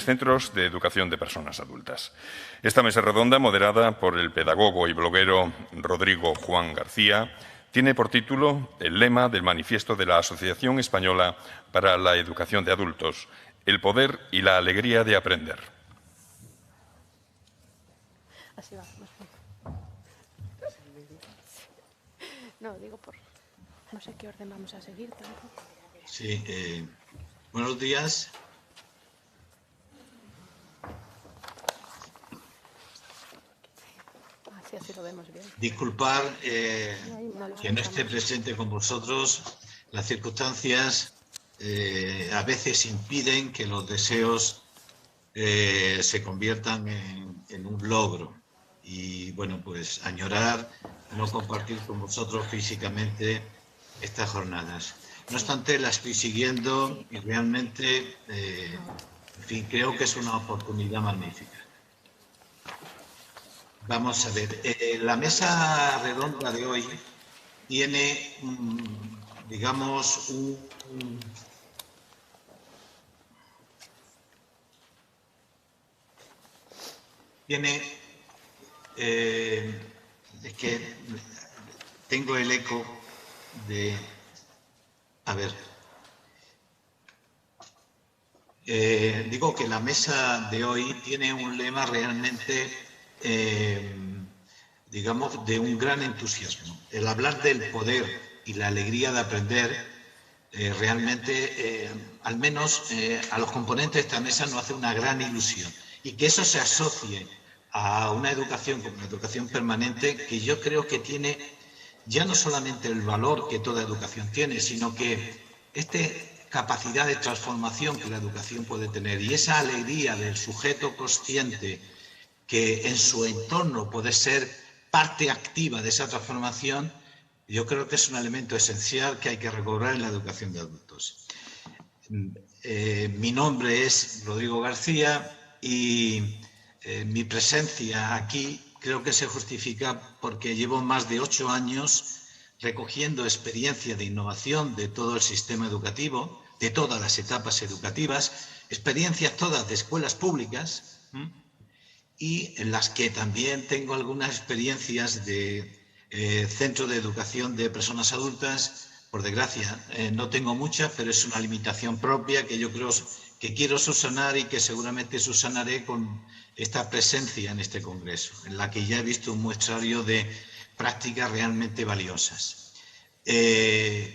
Centros de Educación de Personas Adultas. Esta mesa redonda, moderada por el pedagogo y bloguero Rodrigo Juan García, tiene por título el lema del manifiesto de la Asociación Española para la Educación de Adultos: el poder y la alegría de aprender. Así va. No, digo por... No sé qué orden vamos a seguir tampoco. Sí, buenos días. Así lo vemos bien. Disculpar que no esté presente con vosotros. Las circunstancias a veces impiden que los deseos se conviertan en un logro. Y bueno, pues añorar no compartir con vosotros físicamente estas jornadas. No obstante, la estoy siguiendo y realmente, en fin, creo que es una oportunidad magnífica. Vamos a ver, la mesa redonda de hoy tiene, digamos, es que tengo el eco de... A ver. Digo que la mesa de hoy tiene un lema realmente, digamos, de un gran entusiasmo. El hablar del poder y la alegría de aprender, realmente, al menos a los componentes de esta mesa nos hace una gran ilusión. Y que eso se asocie a una educación como una educación permanente, que yo creo que tiene ya no solamente el valor que toda educación tiene, sino que capacidad de transformación que la educación puede tener y esa alegría del sujeto consciente que en su entorno puede ser parte activa de esa transformación, yo creo que es un elemento esencial que hay que recobrar en la educación de adultos. Mi nombre es Rodrigo García y mi presencia aquí creo que se justifica porque llevo más de 8 años recogiendo experiencia de innovación de todo el sistema educativo, de todas las etapas educativas, experiencias todas de escuelas públicas y en las que también tengo algunas experiencias de centro de educación de personas adultas. Por desgracia, no tengo muchas, pero es una limitación propia que yo creo que quiero subsanar y que seguramente subsanaré con esta presencia en este congreso, en la que ya he visto un muestrario de prácticas realmente valiosas. Esas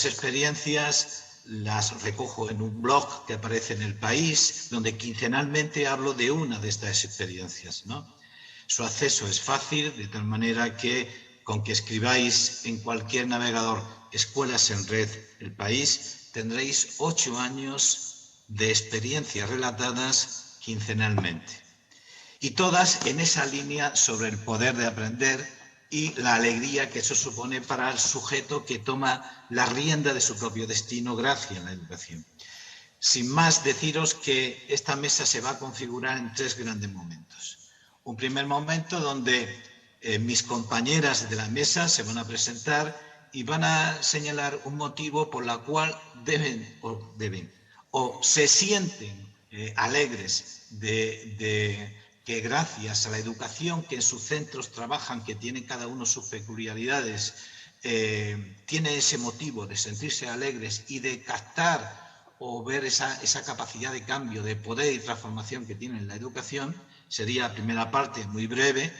experiencias las recojo en un blog que aparece en El País, donde quincenalmente hablo de una de estas experiencias, ¿no? Su acceso es fácil, de tal manera que con que escribáis en cualquier navegador Escuelas en Red El País, tendréis 8 años de experiencias relatadas quincenalmente. Y todas en esa línea sobre el poder de aprender y la alegría que eso supone para el sujeto que toma la rienda de su propio destino gracias a la educación. Sin más, deciros que esta mesa se va a configurar en 3 grandes momentos. Un primer momento donde mis compañeras de la mesa se van a presentar y van a señalar un motivo por la cual deben o se sienten alegres de que gracias a la educación que en sus centros trabajan, que tienen cada uno sus peculiaridades, tiene ese motivo de sentirse alegres y de captar o ver esa capacidad de cambio, de poder y transformación que tiene la educación. Sería la primera parte, muy breve.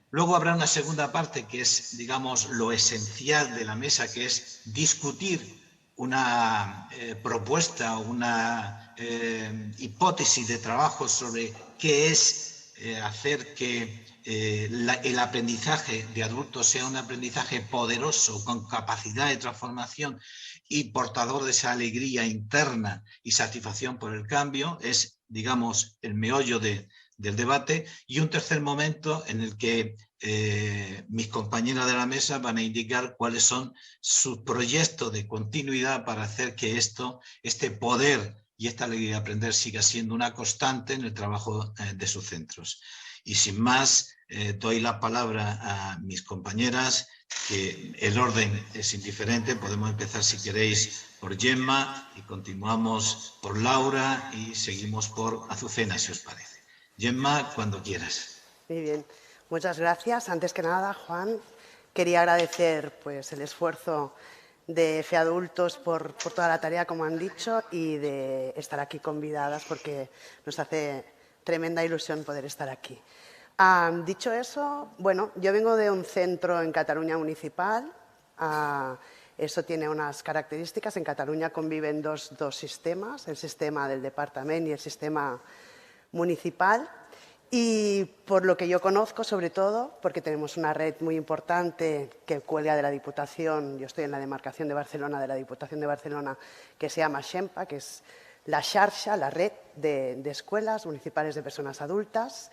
Luego habrá una segunda parte que es, digamos, lo esencial de la mesa, que es discutir una propuesta, una hipótesis de trabajo sobre qué es hacer que el aprendizaje de adultos sea un aprendizaje poderoso, con capacidad de transformación y portador de esa alegría interna y satisfacción por el cambio. Es, digamos, el meollo del debate. Y un tercer momento en el que mis compañeras de la mesa van a indicar cuáles son sus proyectos de continuidad para hacer que este poder y esta alegría de aprender siga siendo una constante en el trabajo de sus centros. Y sin más, doy la palabra a mis compañeras, que el orden es indiferente. Podemos empezar, si queréis, por Gemma y continuamos por Laura y seguimos por Azucena, si os parece. Gemma, cuando quieras. Muy bien, muchas gracias. Antes que nada, Juan, quería agradecer pues, el esfuerzo de FEAdultos por toda la tarea, como han dicho, y de estar aquí convidadas porque nos hace tremenda ilusión poder estar aquí. Dicho eso, bueno, yo vengo de un centro en Cataluña municipal. Eso tiene unas características. En Cataluña conviven dos sistemas, el sistema del departamento y el sistema municipal. Y por lo que yo conozco, sobre todo, porque tenemos una red muy importante que cuelga de la Diputación, yo estoy en la demarcación de Barcelona, de la Diputación de Barcelona, que se llama Xempa, que es la xarxa, la red de escuelas municipales de personas adultas.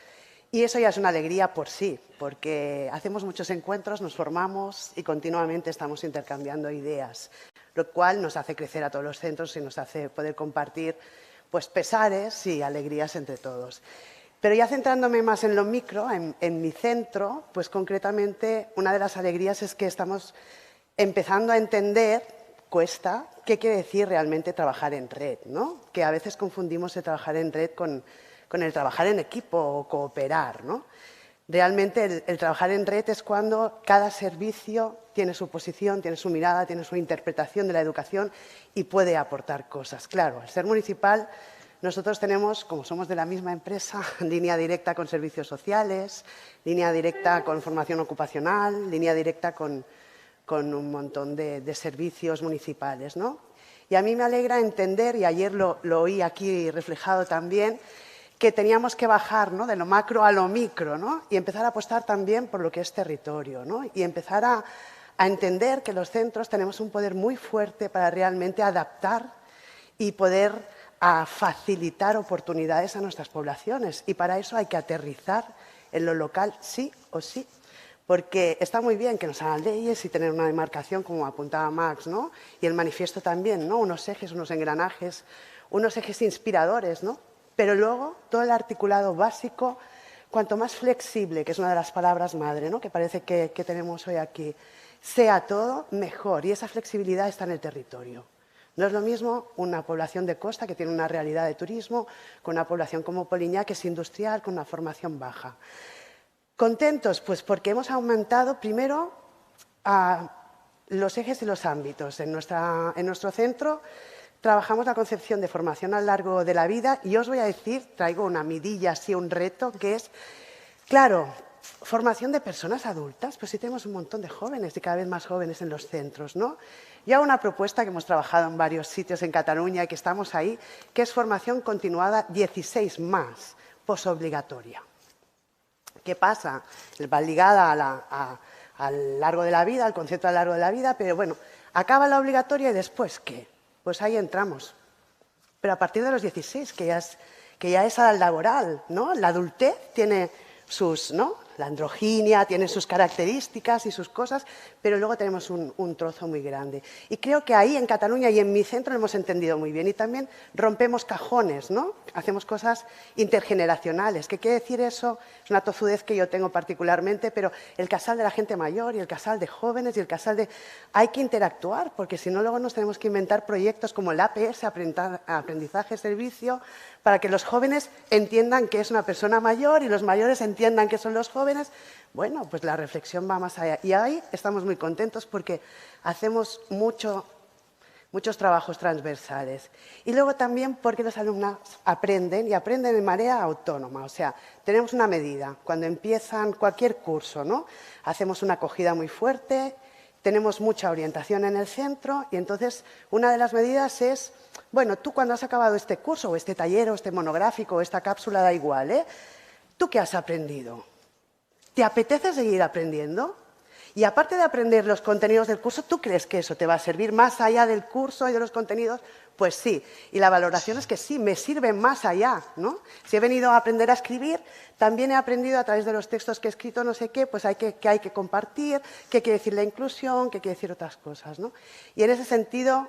Y eso ya es una alegría por sí, porque hacemos muchos encuentros, nos formamos y continuamente estamos intercambiando ideas, lo cual nos hace crecer a todos los centros y nos hace poder compartir pues, pesares y alegrías entre todos. Pero ya centrándome más en lo micro, en mi centro, pues concretamente una de las alegrías es que estamos empezando a entender, cuesta, qué quiere decir realmente trabajar en red, ¿no? Que a veces confundimos el trabajar en red con el trabajar en equipo o cooperar, ¿no? Realmente el trabajar en red es cuando cada servicio tiene su posición, tiene su mirada, tiene su interpretación de la educación y puede aportar cosas. Claro, al ser municipal, nosotros tenemos, como somos de la misma empresa, línea directa con servicios sociales, línea directa con formación ocupacional, línea directa con un montón de servicios municipales, ¿no? Y a mí me alegra entender, y ayer lo oí aquí reflejado también, que teníamos que bajar, ¿no?, de lo macro a lo micro, ¿no?, y empezar a apostar también por lo que es territorio, ¿no?, y empezar a entender que los centros tenemos un poder muy fuerte para realmente adaptar y poder facilitar oportunidades a nuestras poblaciones. Y para eso hay que aterrizar en lo local sí o sí. Porque está muy bien que nos hagan leyes y tener una demarcación, como apuntaba Max, ¿no?, y el manifiesto también, ¿no?, unos ejes, unos engranajes, unos ejes inspiradores, ¿no?, pero luego todo el articulado básico, cuanto más flexible, que es una de las palabras madre, ¿no?, que parece que tenemos hoy aquí, sea todo, mejor. Y esa flexibilidad está en el territorio. No es lo mismo una población de costa que tiene una realidad de turismo con una población como Poliña, que es industrial, con una formación baja. ¿Contentos? Pues porque hemos aumentado primero los ejes y los ámbitos. En nuestro centro trabajamos la concepción de formación a lo largo de la vida y os voy a decir, traigo una midilla, así un reto, que es, claro, formación de personas adultas, pues sí tenemos un montón de jóvenes y cada vez más jóvenes en los centros, ¿no? Y hay una propuesta que hemos trabajado en varios sitios en Cataluña y que estamos ahí, que es formación continuada 16 más, posobligatoria. ¿Qué pasa? Va ligada a lo largo de la vida, al concepto a lo largo de la vida, pero bueno, acaba la obligatoria y después, ¿qué? Pues ahí entramos. Pero a partir de los 16, que ya es a la laboral, ¿no? La adultez tiene sus, ¿no?, la androginia tiene sus características y sus cosas, pero luego tenemos un trozo muy grande. Y creo que ahí en Cataluña y en mi centro lo hemos entendido muy bien. Y también rompemos cajones, ¿no? Hacemos cosas intergeneracionales. ¿Qué quiere decir eso? Es una tozudez que yo tengo particularmente, pero el casal de la gente mayor y el casal de jóvenes y el casal de... Hay que interactuar, porque si no luego nos tenemos que inventar proyectos como el APS, aprendizaje-servicio, para que los jóvenes entiendan que es una persona mayor y los mayores entiendan que son los jóvenes. Bueno, pues la reflexión va más allá. Y ahí estamos muy contentos porque hacemos muchos trabajos transversales. Y luego también porque los alumnos aprenden y aprenden de manera autónoma. O sea, tenemos una medida. Cuando empiezan cualquier curso, ¿no?, hacemos una acogida muy fuerte, tenemos mucha orientación en el centro y entonces una de las medidas es, bueno, tú cuando has acabado este curso o este taller o este monográfico o esta cápsula, da igual, ¿eh?, ¿tú qué has aprendido? ¿Te apetece seguir aprendiendo? Y aparte de aprender los contenidos del curso, ¿tú crees que eso te va a servir más allá del curso y de los contenidos? Pues sí. Y la valoración es que sí, me sirve más allá, ¿no? Si he venido a aprender a escribir, también he aprendido a través de los textos que he escrito no sé qué, pues hay que compartir, qué quiere decir la inclusión, qué quiere decir otras cosas, ¿no? Y en ese sentido,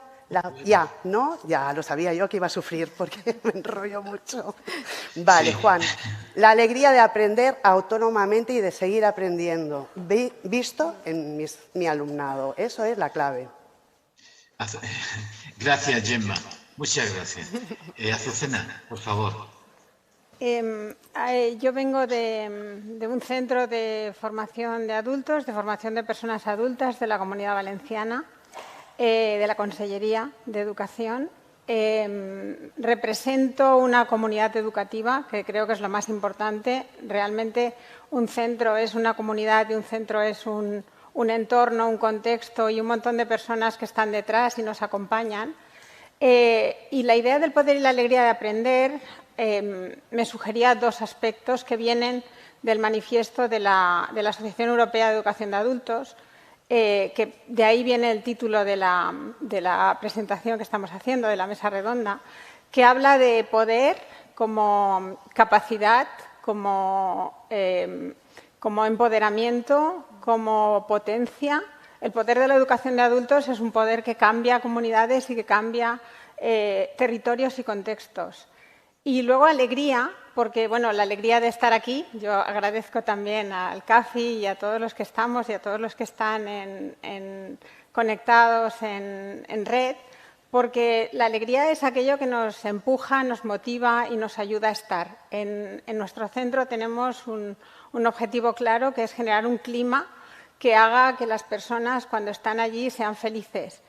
Ya, ¿no? Ya lo sabía yo que iba a sufrir porque me enrollo mucho. Vale, Sí. Juan. La alegría de aprender autónomamente y de seguir aprendiendo, visto en mi alumnado. Eso es la clave. Gracias, Gemma. Muchas gracias. Azucena, por favor. Yo vengo de un centro de formación de adultos, de formación de personas adultas de la Comunidad Valenciana, de la Consellería de Educación. Represento una comunidad educativa, que creo que es lo más importante. Realmente un centro es una comunidad y un centro es un entorno, un contexto y un montón de personas que están detrás y nos acompañan. Y la idea del poder y la alegría de aprender me sugería dos aspectos que vienen del manifiesto de la Asociación Europea de Educación de Adultos, que de ahí viene el título de la presentación que estamos haciendo, de la mesa redonda, que habla de poder como capacidad, como empoderamiento, como potencia. El poder de la educación de adultos es un poder que cambia comunidades y que cambia territorios y contextos. Y luego alegría, porque bueno, la alegría de estar aquí, yo agradezco también al CAFI y a todos los que estamos y a todos los que están conectados en red, porque la alegría es aquello que nos empuja, nos motiva y nos ayuda a estar. En nuestro centro tenemos un objetivo claro, que es generar un clima que haga que las personas cuando están allí sean felices.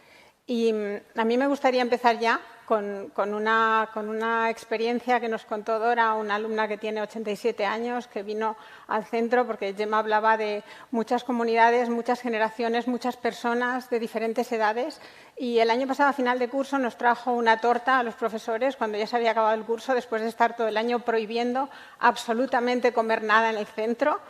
Y a mí me gustaría empezar ya con una experiencia que nos contó Dora, una alumna que tiene 87 años, que vino al centro porque Gemma hablaba de muchas comunidades, muchas generaciones, muchas personas de diferentes edades. Y el año pasado, a final de curso, nos trajo una torta a los profesores cuando ya se había acabado el curso, después de estar todo el año prohibiendo absolutamente comer nada en el centro.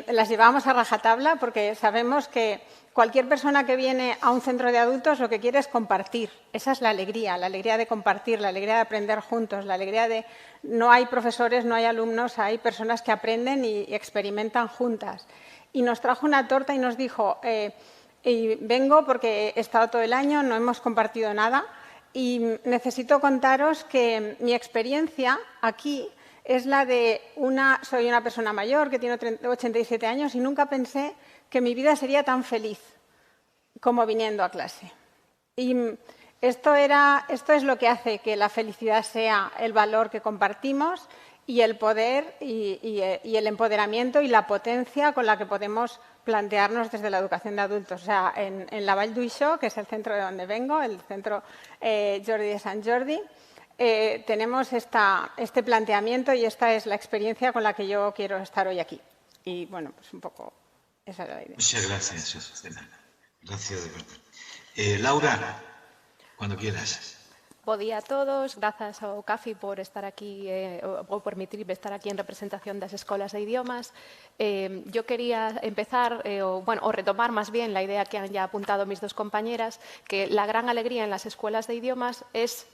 Las llevábamos a rajatabla porque sabemos que cualquier persona que viene a un centro de adultos lo que quiere es compartir. Esa es la alegría de compartir, la alegría de aprender juntos, la alegría de no hay profesores, no hay alumnos, hay personas que aprenden y experimentan juntas. Y nos trajo una torta y nos dijo, y vengo porque he estado todo el año, no hemos compartido nada y necesito contaros que mi experiencia aquí es la de soy una persona mayor que tiene 87 años y nunca pensé que mi vida sería tan feliz como viniendo a clase. Y esto es lo que hace que la felicidad sea el valor que compartimos y el poder y el empoderamiento y la potencia con la que podemos plantearnos desde la educación de adultos. O sea, en la Vall d'Uixó, que es el centro de donde vengo, el centro Jordi de Sant Jordi, tenemos este planteamiento y esta es la experiencia con la que yo quiero estar hoy aquí. Y bueno, pues un poco esa era la idea. Muchas gracias, Azucena. Gracias de verdad. Laura, cuando quieras. Bo día a todos, grazas ao CAFI por estar aquí ou permitirme estar aquí en representación das escolas de idiomas. Yo quería empezar, o retomar más bien la idea que han ya apuntado mis dos compañeras, que la gran alegría en las escuelas de idiomas es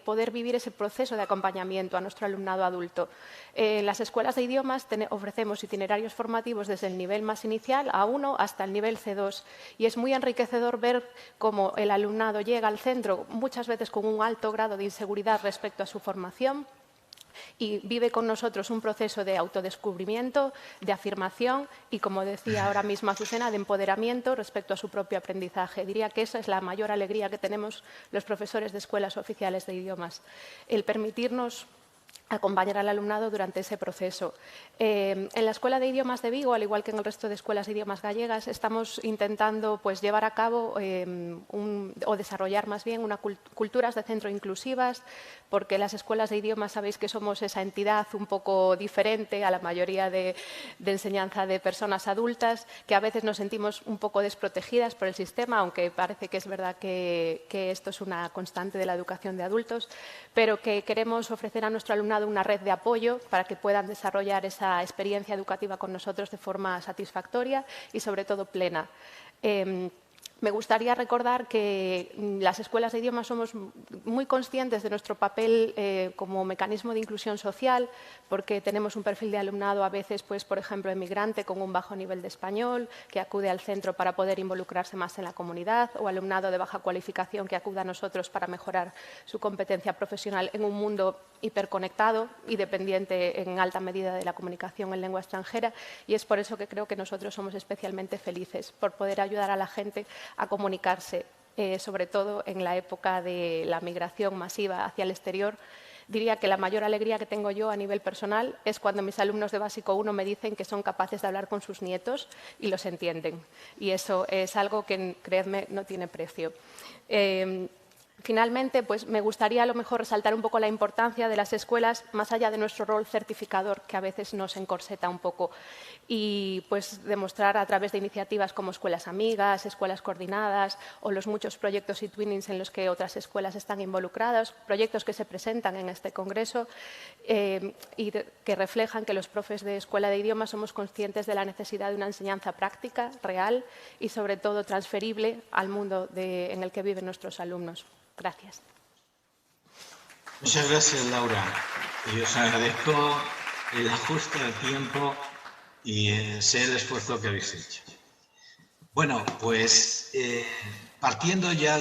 poder vivir ese proceso de acompañamiento a nuestro alumnado adulto. En las escuelas de idiomas ofrecemos itinerarios formativos desde el nivel más inicial, A1, hasta el nivel C2. Y es muy enriquecedor ver cómo el alumnado llega al centro, muchas veces con un alto grado de inseguridad respecto a su formación, y vive con nosotros un proceso de autodescubrimiento, de afirmación y, como decía ahora mismo Azucena, de empoderamiento respecto a su propio aprendizaje. Diría que esa es la mayor alegría que tenemos los profesores de escuelas oficiales de idiomas, el permitirnos acompañar al alumnado durante ese proceso. En la Escuela de Idiomas de Vigo, al igual que en el resto de escuelas de idiomas gallegas, estamos intentando llevar a cabo o desarrollar más bien culturas de centro inclusivas, porque las escuelas de idiomas sabéis que somos esa entidad un poco diferente a la mayoría de enseñanza de personas adultas, que a veces nos sentimos un poco desprotegidas por el sistema, aunque parece que es verdad que esto es una constante de la educación de adultos, pero que queremos ofrecer a nuestro alumnado una red de apoyo para que puedan desarrollar esa experiencia educativa con nosotros de forma satisfactoria y, sobre todo, plena. Me gustaría recordar que las escuelas de idiomas somos muy conscientes de nuestro papel como mecanismo de inclusión social, porque tenemos un perfil de alumnado a veces, pues, por ejemplo, emigrante con un bajo nivel de español, que acude al centro para poder involucrarse más en la comunidad, o alumnado de baja cualificación que acude a nosotros para mejorar su competencia profesional en un mundo hiperconectado y dependiente en alta medida de la comunicación en lengua extranjera. Y es por eso que creo que nosotros somos especialmente felices por poder ayudar a la gente a comunicarse, sobre todo en la época de la migración masiva hacia el exterior. Diría que la mayor alegría que tengo yo a nivel personal es cuando mis alumnos de Básico 1 me dicen que son capaces de hablar con sus nietos y los entienden. Y eso es algo que, creedme, no tiene precio. Finalmente, pues me gustaría a lo mejor resaltar un poco la importancia de las escuelas más allá de nuestro rol certificador, que a veces nos encorseta un poco, y pues demostrar a través de iniciativas como escuelas amigas, escuelas coordinadas o los muchos proyectos y twinnings en los que otras escuelas están involucradas, proyectos que se presentan en este congreso y que reflejan que los profes de escuela de idiomas somos conscientes de la necesidad de una enseñanza práctica, real y sobre todo transferible al mundo en el que viven nuestros alumnos. Gracias. Muchas gracias, Laura. Y os agradezco el ajuste al tiempo y sé el esfuerzo que habéis hecho. Bueno, pues partiendo ya,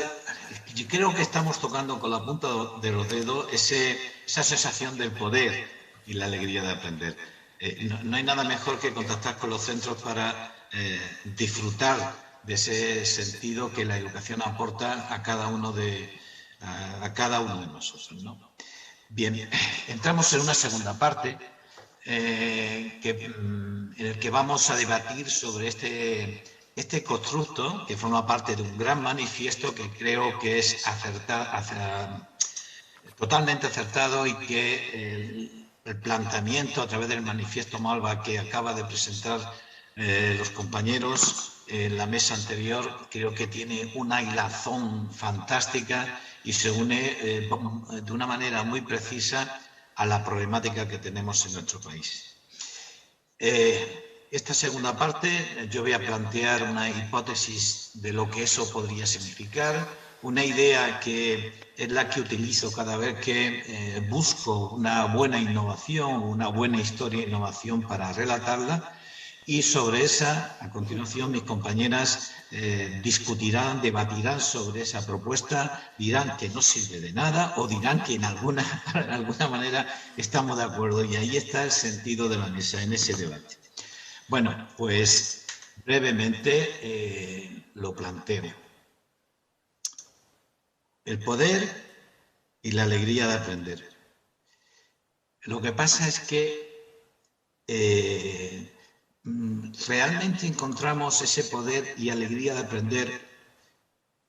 yo creo que estamos tocando con la punta de los dedos esa sensación del poder y la alegría de aprender. No hay nada mejor que contactar con los centros para disfrutar de ese sentido que la educación aporta a cada uno de nosotros, ¿no? Bien, entramos en una segunda parte en el que vamos a debatir sobre este constructo que forma parte de un gran manifiesto que creo que es totalmente acertado y que el planteamiento a través del manifiesto Malva que acaba de presentar los compañeros en la mesa anterior, creo que tiene una hilazón fantástica y se une de una manera muy precisa a la problemática que tenemos en nuestro país. Esta segunda parte yo voy a plantear una hipótesis de lo que eso podría significar, una idea que es la que utilizo cada vez que busco una buena innovación, una buena historia de innovación para relatarla. Y sobre esa, a continuación, mis compañeras discutirán, debatirán sobre esa propuesta, dirán que no sirve de nada o dirán que en alguna manera estamos de acuerdo. Y ahí está el sentido de la mesa, en ese debate. Bueno, pues brevemente lo planteo. El poder y la alegría de aprender. Lo que pasa es que realmente encontramos ese poder y alegría de aprender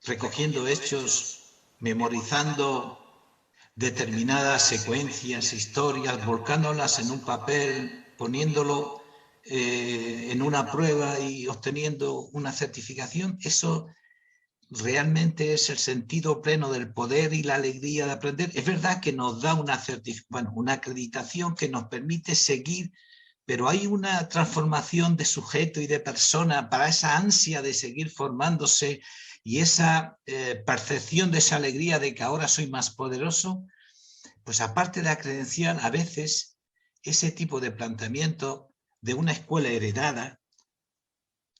recogiendo hechos, memorizando determinadas secuencias, historias, volcándolas en un papel, poniéndolo en una prueba y obteniendo una certificación. Eso realmente es el sentido pleno del poder y la alegría de aprender. Es verdad que nos da una acreditación que nos permite seguir, pero hay una transformación de sujeto y de persona para esa ansia de seguir formándose y esa percepción de esa alegría de que ahora soy más poderoso. Pues aparte de la credencial, a veces ese tipo de planteamiento de una escuela heredada,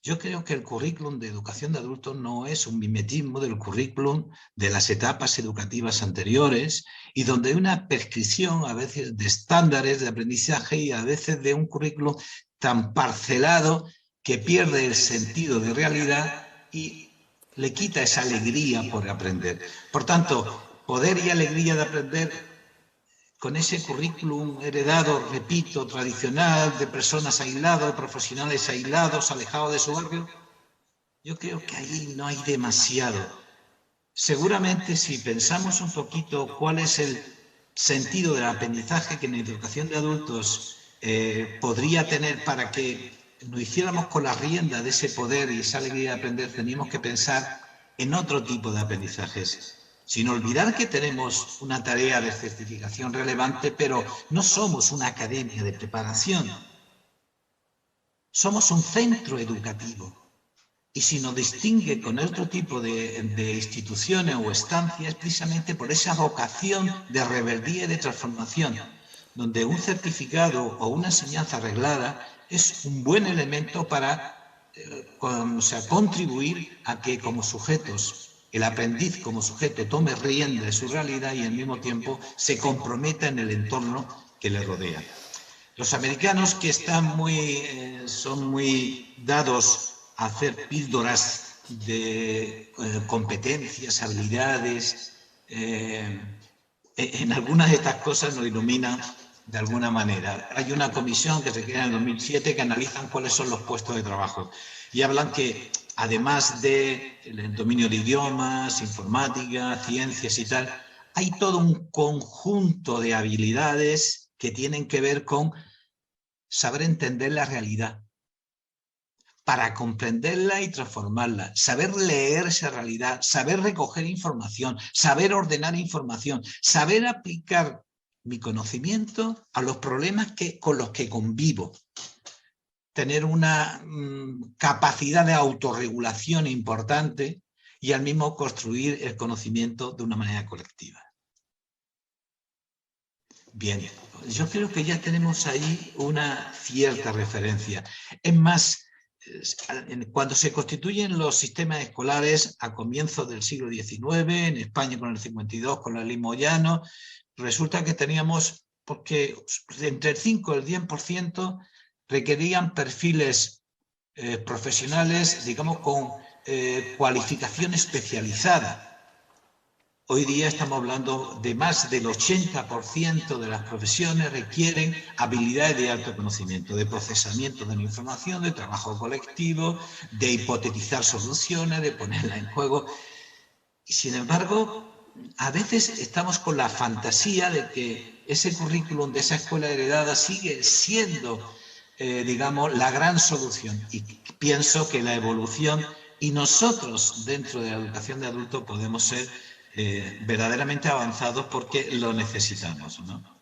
yo creo que el currículum de educación de adultos no es un mimetismo del currículum de las etapas educativas anteriores y donde hay una prescripción a veces de estándares de aprendizaje y a veces de un currículum tan parcelado que pierde el sentido de realidad y le quita esa alegría por aprender. Por tanto, poder y alegría de aprender con ese currículum heredado, repito, tradicional, de personas aisladas, de profesionales aislados, alejados de su barrio, yo creo que ahí no hay demasiado. Seguramente si pensamos un poquito cuál es el sentido del aprendizaje que en educación de adultos podría tener para que nos hiciéramos con la rienda de ese poder y esa alegría de aprender, teníamos que pensar en otro tipo de aprendizajes. Sin olvidar que tenemos una tarea de certificación relevante, pero no somos una academia de preparación. Somos un centro educativo. Y si nos distingue con otro tipo de instituciones o estancias, es precisamente por esa vocación de rebeldía y de transformación, donde un certificado o una enseñanza reglada es un buen elemento para contribuir a que como sujetos, el aprendiz como sujeto tome rienda de su realidad y al mismo tiempo se comprometa en el entorno que le rodea. Los americanos, que son muy dados a hacer píldoras de competencias, habilidades, en algunas de estas cosas nos iluminan de alguna manera. Hay una comisión que se crea en el 2007 que analizan cuáles son los puestos de trabajo y hablan que además del dominio de idiomas, informática, ciencias y tal, hay todo un conjunto de habilidades que tienen que ver con saber entender la realidad, para comprenderla y transformarla, saber leer esa realidad, saber recoger información, saber ordenar información, saber aplicar mi conocimiento a los problemas con los que convivo, tener una capacidad de autorregulación importante y al mismo construir el conocimiento de una manera colectiva. Bien, yo creo que ya tenemos ahí una cierta referencia. Es más, cuando se constituyen los sistemas escolares a comienzos del siglo XIX, en España con el 52, con la ley Moyano, resulta que teníamos, porque entre el 5 y el 10% requerían perfiles profesionales, digamos, con cualificación especializada. Hoy día estamos hablando de más del 80% de las profesiones requieren habilidades de alto conocimiento, de procesamiento de la información, de trabajo colectivo, de hipotetizar soluciones, de ponerla en juego. Y sin embargo, a veces estamos con la fantasía de que ese currículum de esa escuela heredada sigue siendo, digamos, la gran solución. Y pienso que la evolución y nosotros dentro de la educación de adultos podemos ser verdaderamente avanzados porque lo necesitamos, ¿no?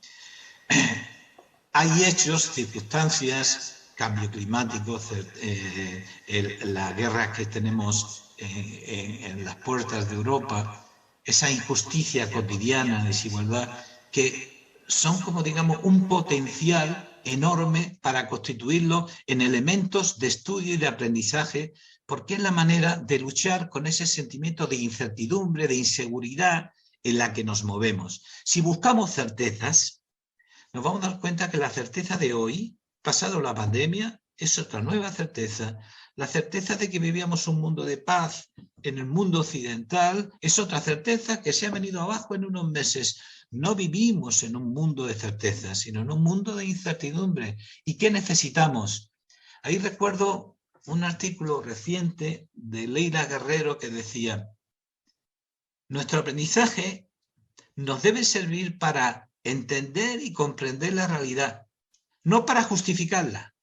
Hay hechos, circunstancias, cambio climático, la guerra que tenemos en las puertas de Europa, esa injusticia cotidiana, desigualdad, que son como, digamos, un potencial enorme para constituirlo en elementos de estudio y de aprendizaje, porque es la manera de luchar con ese sentimiento de incertidumbre, de inseguridad en la que nos movemos. Si buscamos certezas, nos vamos a dar cuenta que la certeza de hoy, pasado la pandemia, es otra nueva certeza. La certeza de que vivíamos un mundo de paz en el mundo occidental es otra certeza que se ha venido abajo en unos meses. No vivimos en un mundo de certezas, sino en un mundo de incertidumbre. ¿Y qué necesitamos? Ahí recuerdo un artículo reciente de Leila Guerrero que decía: nuestro aprendizaje nos debe servir para entender y comprender la realidad, no para justificarla.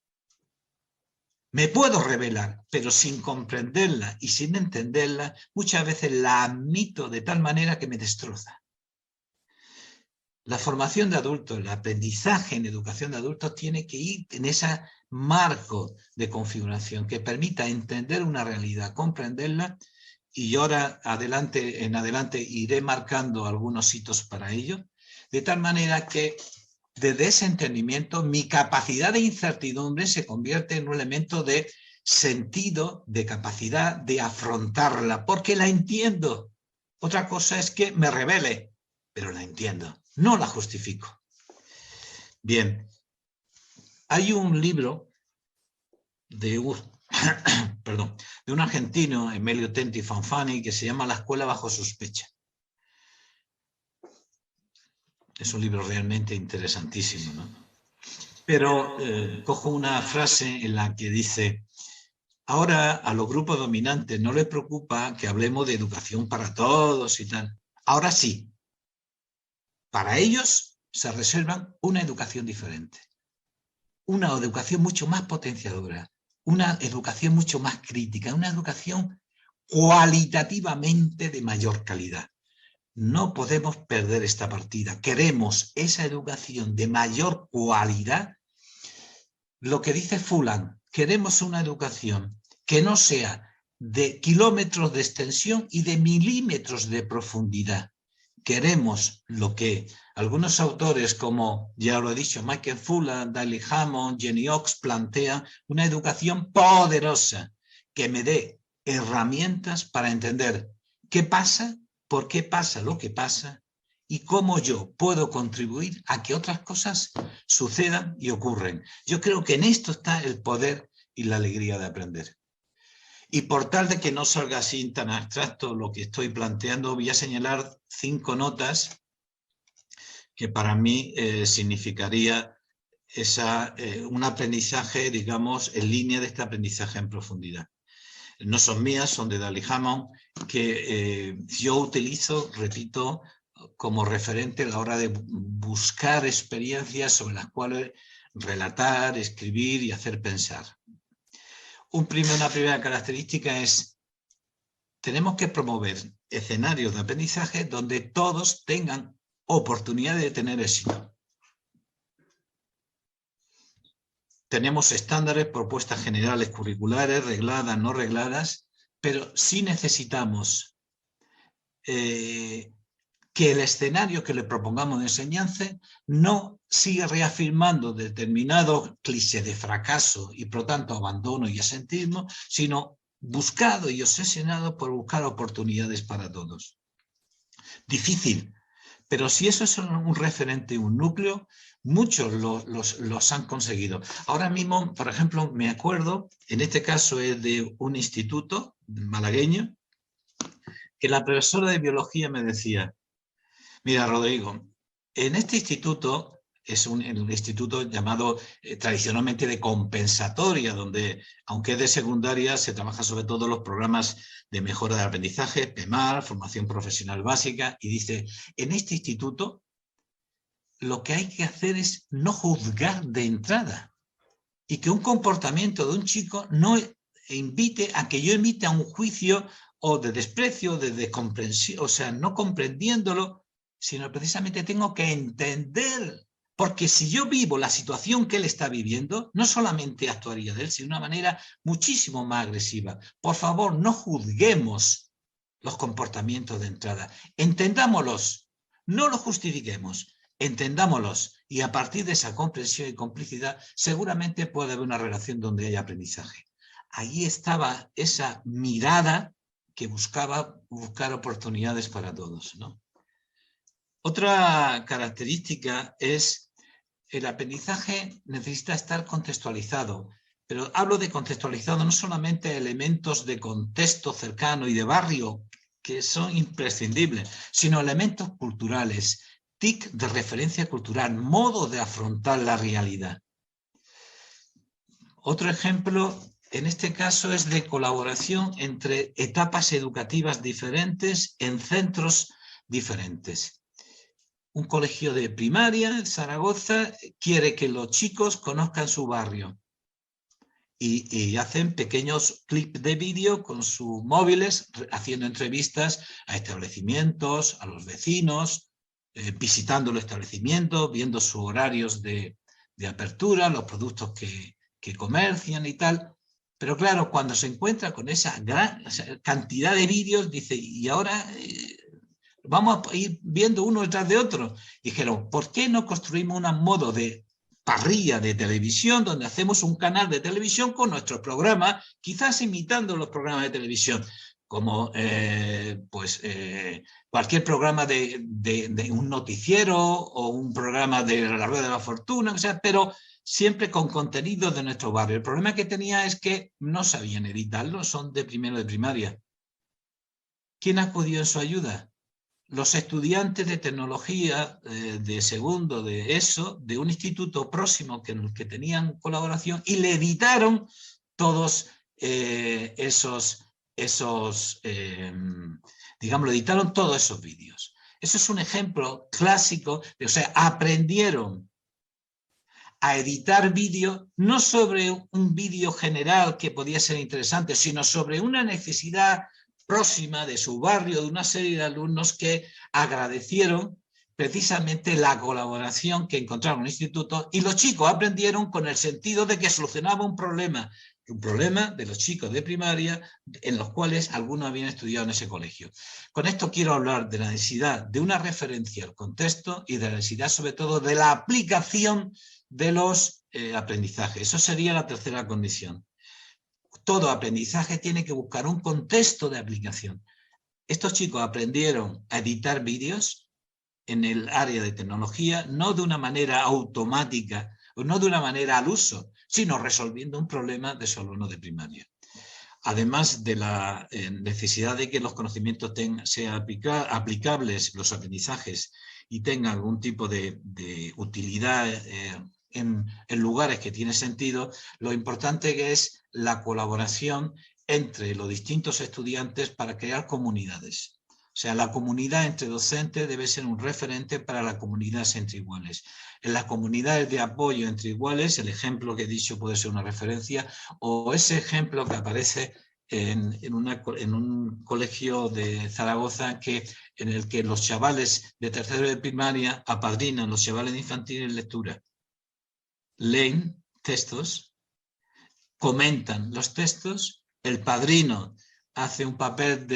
Me puedo revelar, pero sin comprenderla y sin entenderla, muchas veces la admito de tal manera que me destroza. La formación de adultos, el aprendizaje en educación de adultos tiene que ir en ese marco de configuración que permita entender una realidad, comprenderla, y yo ahora en adelante iré marcando algunos hitos para ello, de tal manera que desde ese entendimiento mi capacidad de incertidumbre se convierte en un elemento de sentido, de capacidad de afrontarla, porque la entiendo. Otra cosa es que me revele, pero la entiendo. No la justifico. Bien, hay un libro de un argentino, Emilio Tenti Fanfani, que se llama La escuela bajo sospecha. Es un libro realmente interesantísimo, ¿no? Pero cojo una frase en la que dice: ahora a los grupos dominantes no les preocupa que hablemos de educación para todos y tal. Ahora sí, para ellos se reservan una educación diferente, una educación mucho más potenciadora, una educación mucho más crítica, una educación cualitativamente de mayor calidad. No podemos perder esta partida. Queremos esa educación de mayor cualidad. Lo que dice Fulan, queremos una educación que no sea de kilómetros de extensión y de milímetros de profundidad. Queremos lo que algunos autores, como ya lo he dicho, Michael Fuller, Daley Hammond, Jenny Ox, plantean una educación poderosa que me dé herramientas para entender qué pasa, por qué pasa lo que pasa y cómo yo puedo contribuir a que otras cosas sucedan y ocurren. Yo creo que en esto está el poder y la alegría de aprender. Y por tal de que no salga así tan abstracto lo que estoy planteando, voy a señalar 5 notas que para mí significaría un aprendizaje, digamos, en línea de este aprendizaje en profundidad. No son mías, son de Daley Hammond, que yo utilizo, repito, como referente a la hora de buscar experiencias sobre las cuales relatar, escribir y hacer pensar. Una primera característica es: tenemos que promover escenarios de aprendizaje donde todos tengan oportunidad de tener éxito. Tenemos estándares, propuestas generales curriculares, regladas, no regladas, pero sí necesitamos que el escenario que le propongamos de enseñanza no siga reafirmando determinados clichés de fracaso y por lo tanto abandono y asentismo, sino buscado y obsesionado por buscar oportunidades para todos. Difícil, pero si eso es un referente, un núcleo, muchos los han conseguido. Ahora mismo, por ejemplo, me acuerdo, en este caso es de un instituto malagueño, que la profesora de biología me decía: mira, Rodrigo, en este instituto, es un instituto llamado tradicionalmente de compensatoria, donde, aunque es de secundaria, se trabaja sobre todo los programas de mejora del aprendizaje, PEMAR, formación profesional básica, y dice: en este instituto lo que hay que hacer es no juzgar de entrada, y que un comportamiento de un chico no invite a que yo emita un juicio o de desprecio, de descomprensión, o sea, no comprendiéndolo, sino precisamente tengo que entender, porque si yo vivo la situación que él está viviendo, no solamente actuaría de él, sino de una manera muchísimo más agresiva. Por favor, no juzguemos los comportamientos de entrada, entendámoslos, no los justifiquemos, entendámoslos, y a partir de esa comprensión y complicidad seguramente puede haber una relación donde haya aprendizaje. Ahí estaba esa mirada que buscaba buscar oportunidades para todos, ¿no? Otra característica es: el aprendizaje necesita estar contextualizado, pero hablo de contextualizado no solamente elementos de contexto cercano y de barrio, que son imprescindibles, sino elementos culturales, TIC de referencia cultural, modo de afrontar la realidad. Otro ejemplo, en este caso, es de colaboración entre etapas educativas diferentes en centros diferentes. Un colegio de primaria en Zaragoza quiere que los chicos conozcan su barrio y hacen pequeños clips de vídeo con sus móviles, haciendo entrevistas a establecimientos, a los vecinos, visitando los establecimientos, viendo sus horarios de apertura, los productos que comercian y tal. Pero claro, cuando se encuentra con esa gran cantidad de vídeos, dice: y ahora vamos a ir viendo uno detrás de otro. Dijeron: ¿por qué no construimos un modo de parrilla de televisión donde hacemos un canal de televisión con nuestros programas, quizás imitando los programas de televisión, como cualquier programa de un noticiero o un programa de la Rueda de la Fortuna, o sea, pero siempre con contenido de nuestro barrio? El problema que tenía es que no sabían editarlo, son de primero de primaria. ¿Quién acudió en su ayuda? Los estudiantes de tecnología de segundo de ESO, de un instituto próximo que tenían colaboración, y le editaron todos editaron todos esos vídeos. Eso es un ejemplo clásico o sea, aprendieron a editar vídeo, no sobre un vídeo general que podía ser interesante, sino sobre una necesidad próxima de su barrio, de una serie de alumnos que agradecieron precisamente la colaboración que encontraron en el instituto, y los chicos aprendieron con el sentido de que solucionaba un problema, un problema de los chicos de primaria en los cuales algunos habían estudiado en ese colegio. Con esto quiero hablar de la necesidad de una referencia al contexto y de la necesidad sobre todo de la aplicación de los aprendizajes. Eso sería la tercera condición. Todo aprendizaje tiene que buscar un contexto de aplicación. Estos chicos aprendieron a editar vídeos en el área de tecnología, no de una manera automática, o no de una manera al uso, sino resolviendo un problema de su alumno de primaria. Además de la necesidad de que los conocimientos sean aplicables, los aprendizajes, y tengan algún tipo de utilidad en lugares que tiene sentido, lo importante que es la colaboración entre los distintos estudiantes para crear comunidades. O sea, la comunidad entre docentes debe ser un referente para la comunidad entre iguales. En las comunidades de apoyo entre iguales, el ejemplo que he dicho puede ser una referencia, o ese ejemplo que aparece en un colegio de Zaragoza en el que los chavales de tercero de primaria apadrinan a los chavales de infantil en lectura. Leen textos, comentan los textos, el padrino hace un papel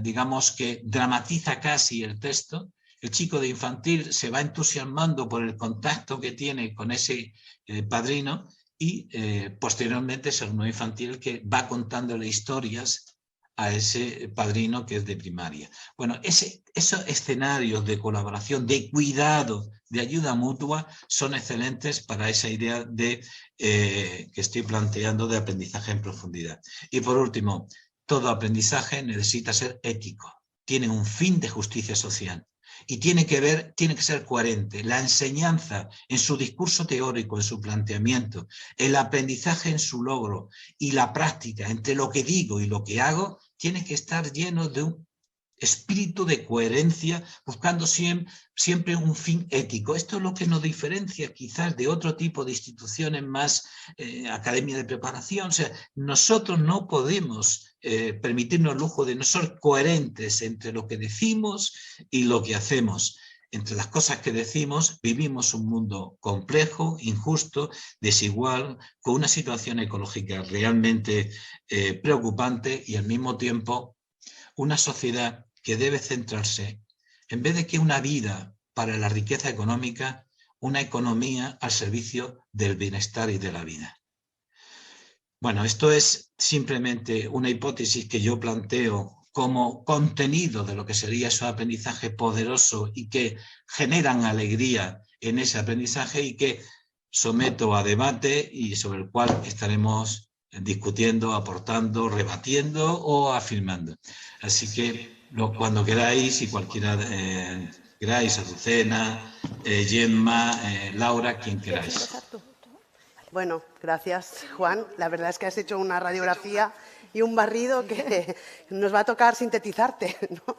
digamos que dramatiza casi el texto, el chico de infantil se va entusiasmando por el contacto que tiene con ese padrino y posteriormente es el alumno infantil que va contándole historias a ese padrino que es de primaria. Bueno, esos escenarios de colaboración, de cuidado, de ayuda mutua, son excelentes para esa idea que estoy planteando de aprendizaje en profundidad. Y por último, todo aprendizaje necesita ser ético, tiene un fin de justicia social. Y tiene que ser coherente. La enseñanza en su discurso teórico, en su planteamiento, el aprendizaje en su logro y la práctica entre lo que digo y lo que hago, tiene que estar lleno de un espíritu de coherencia, buscando siempre un fin ético. Esto es lo que nos diferencia quizás de otro tipo de instituciones más academia de preparación. O sea, nosotros no podemos permitirnos el lujo de no ser coherentes entre lo que decimos y lo que hacemos. Entre las cosas que decimos, vivimos un mundo complejo, injusto, desigual, con una situación ecológica realmente preocupante y al mismo tiempo una sociedad que debe centrarse, en vez de que una vida para la riqueza económica, una economía al servicio del bienestar y de la vida. Bueno, esto es simplemente una hipótesis que yo planteo como contenido de lo que sería ese aprendizaje poderoso y que generan alegría en ese aprendizaje y que someto a debate y sobre el cual estaremos discutiendo, aportando, rebatiendo o afirmando. Así que cuando queráis y cualquiera queráis, Azucena, Gemma, Laura, quien queráis. Bueno, gracias, Juan. La verdad es que has hecho una radiografía y un barrido que nos va a tocar sintetizarte, ¿no?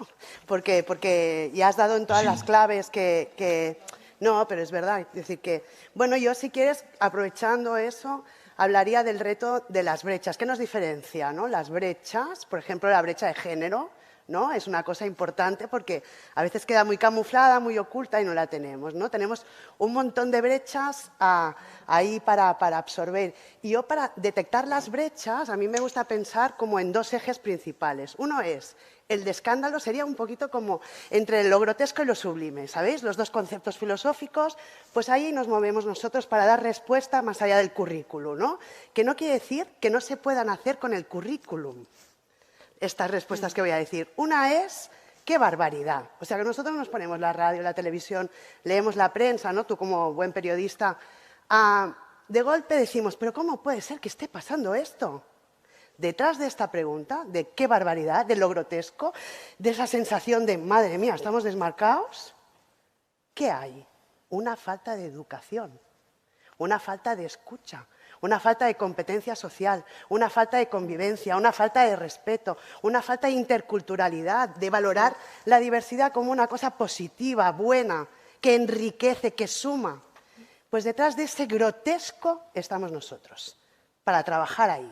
Porque ya has dado en todas las claves que... No, pero es verdad. Es decir que, bueno, yo si quieres, aprovechando eso, hablaría del reto de las brechas. ¿Qué nos diferencia, no? Las brechas, por ejemplo, la brecha de género, ¿no? Es una cosa importante porque a veces queda muy camuflada, muy oculta y no la tenemos, ¿no? Tenemos un montón de brechas ahí para absorber. Y yo para detectar las brechas, a mí me gusta pensar como en dos ejes principales. Uno es el de escándalo, sería un poquito como entre lo grotesco y lo sublime, ¿sabéis? Los dos conceptos filosóficos, pues ahí nos movemos nosotros para dar respuesta más allá del currículum, ¿no? Que no quiere decir que no se puedan hacer con el currículum estas respuestas que voy a decir. Una es, ¡qué barbaridad! O sea, que nosotros nos ponemos la radio, la televisión, leemos la prensa, ¿no? Tú como buen periodista, de golpe decimos, ¿pero cómo puede ser que esté pasando esto? Detrás de esta pregunta, de qué barbaridad, de lo grotesco, de esa sensación de, madre mía, ¿estamos desmarcados? ¿Qué hay? Una falta de educación, una falta de escucha, una falta de competencia social, una falta de convivencia, una falta de respeto, una falta de interculturalidad, de valorar la diversidad como una cosa positiva, buena, que enriquece, que suma. Pues detrás de ese grotesco estamos nosotros, para trabajar ahí,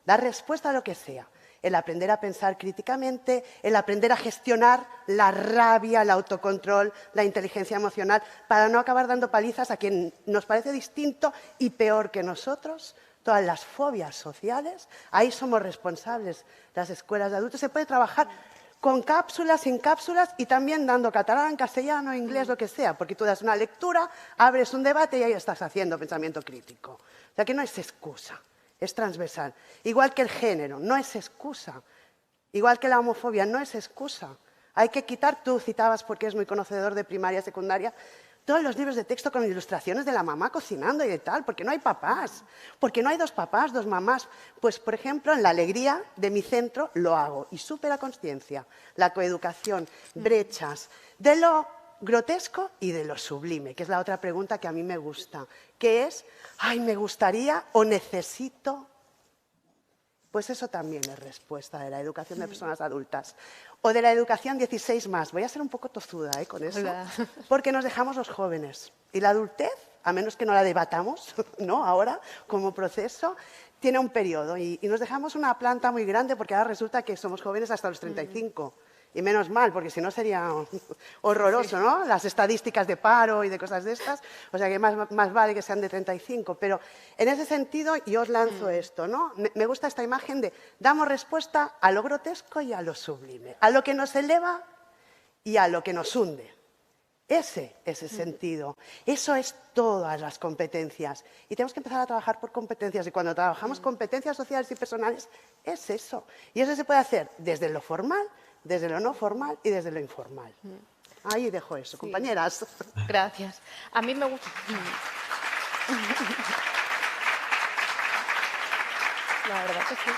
dar respuesta a lo que sea. El aprender a pensar críticamente, el aprender a gestionar la rabia, el autocontrol, la inteligencia emocional, para no acabar dando palizas a quien nos parece distinto y peor que nosotros todas las fobias sociales, ahí somos responsables las escuelas de adultos. Se puede trabajar con cápsulas, sin cápsulas y también dando catalán, castellano, inglés, lo que sea, porque tú das una lectura, abres un debate y ahí estás haciendo pensamiento crítico. O sea que no es excusa, es transversal. Igual que el género, no es excusa. Igual que la homofobia, no es excusa. Hay que quitar, tú citabas, porque es muy conocedor de primaria, secundaria, todos los libros de texto con ilustraciones de la mamá cocinando y de tal, porque no hay papás, porque no hay dos papás, dos mamás. Pues, por ejemplo, en la alegría de mi centro lo hago, y súper a conciencia, la coeducación, brechas, de lo grotesco y de lo sublime, que es la otra pregunta que a mí me gusta, que es, ay, me gustaría o necesito. Pues eso también es respuesta de la educación de personas adultas. O de la educación 16+. Voy a ser un poco tozuda con eso, porque nos dejamos los jóvenes. Y la adultez, a menos que no la debatamos, ¿no? Ahora, como proceso, tiene un periodo. Y nos dejamos una planta muy grande, porque ahora resulta que somos jóvenes hasta los 35. Y menos mal, porque si no sería horroroso, ¿no? Las estadísticas de paro y de cosas de estas. O sea que más vale que sean de 35. Pero en ese sentido yo os lanzo esto, ¿no? Me gusta esta imagen de damos respuesta a lo grotesco y a lo sublime, a lo que nos eleva y a lo que nos hunde. Ese es el sentido. Eso es todas las competencias. Y tenemos que empezar a trabajar por competencias. Y cuando trabajamos competencias sociales y personales, es eso. Y eso se puede hacer desde lo formal, desde lo no formal y desde lo informal. Ahí dejo eso, compañeras. Gracias. A mí me gusta... La verdad que sí.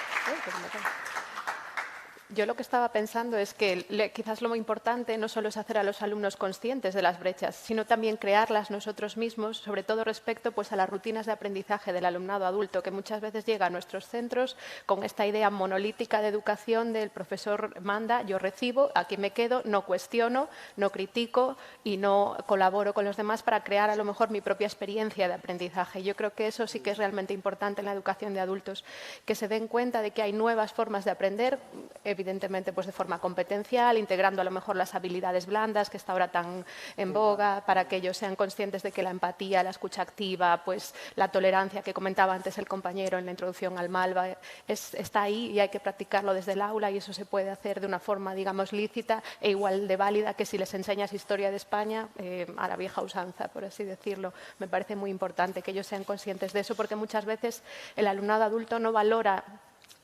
Yo lo que estaba pensando es que quizás lo muy importante no solo es hacer a los alumnos conscientes de las brechas, sino también crearlas nosotros mismos, sobre todo respecto pues, a las rutinas de aprendizaje del alumnado adulto, que muchas veces llega a nuestros centros con esta idea monolítica de educación del profesor manda, yo recibo, aquí me quedo, no cuestiono, no critico y no colaboro con los demás para crear a lo mejor mi propia experiencia de aprendizaje. Yo creo que eso sí que es realmente importante en la educación de adultos, que se den cuenta de que hay nuevas formas de aprender, evidentemente pues de forma competencial, integrando a lo mejor las habilidades blandas que está ahora tan en boga, para que ellos sean conscientes de que la empatía, la escucha activa, pues la tolerancia que comentaba antes el compañero en la introducción al Malva, está ahí y hay que practicarlo desde el aula, y eso se puede hacer de una forma, digamos, lícita e igual de válida que si les enseñas historia de España a la vieja usanza, por así decirlo. Me parece muy importante que ellos sean conscientes de eso, porque muchas veces el alumnado adulto no valora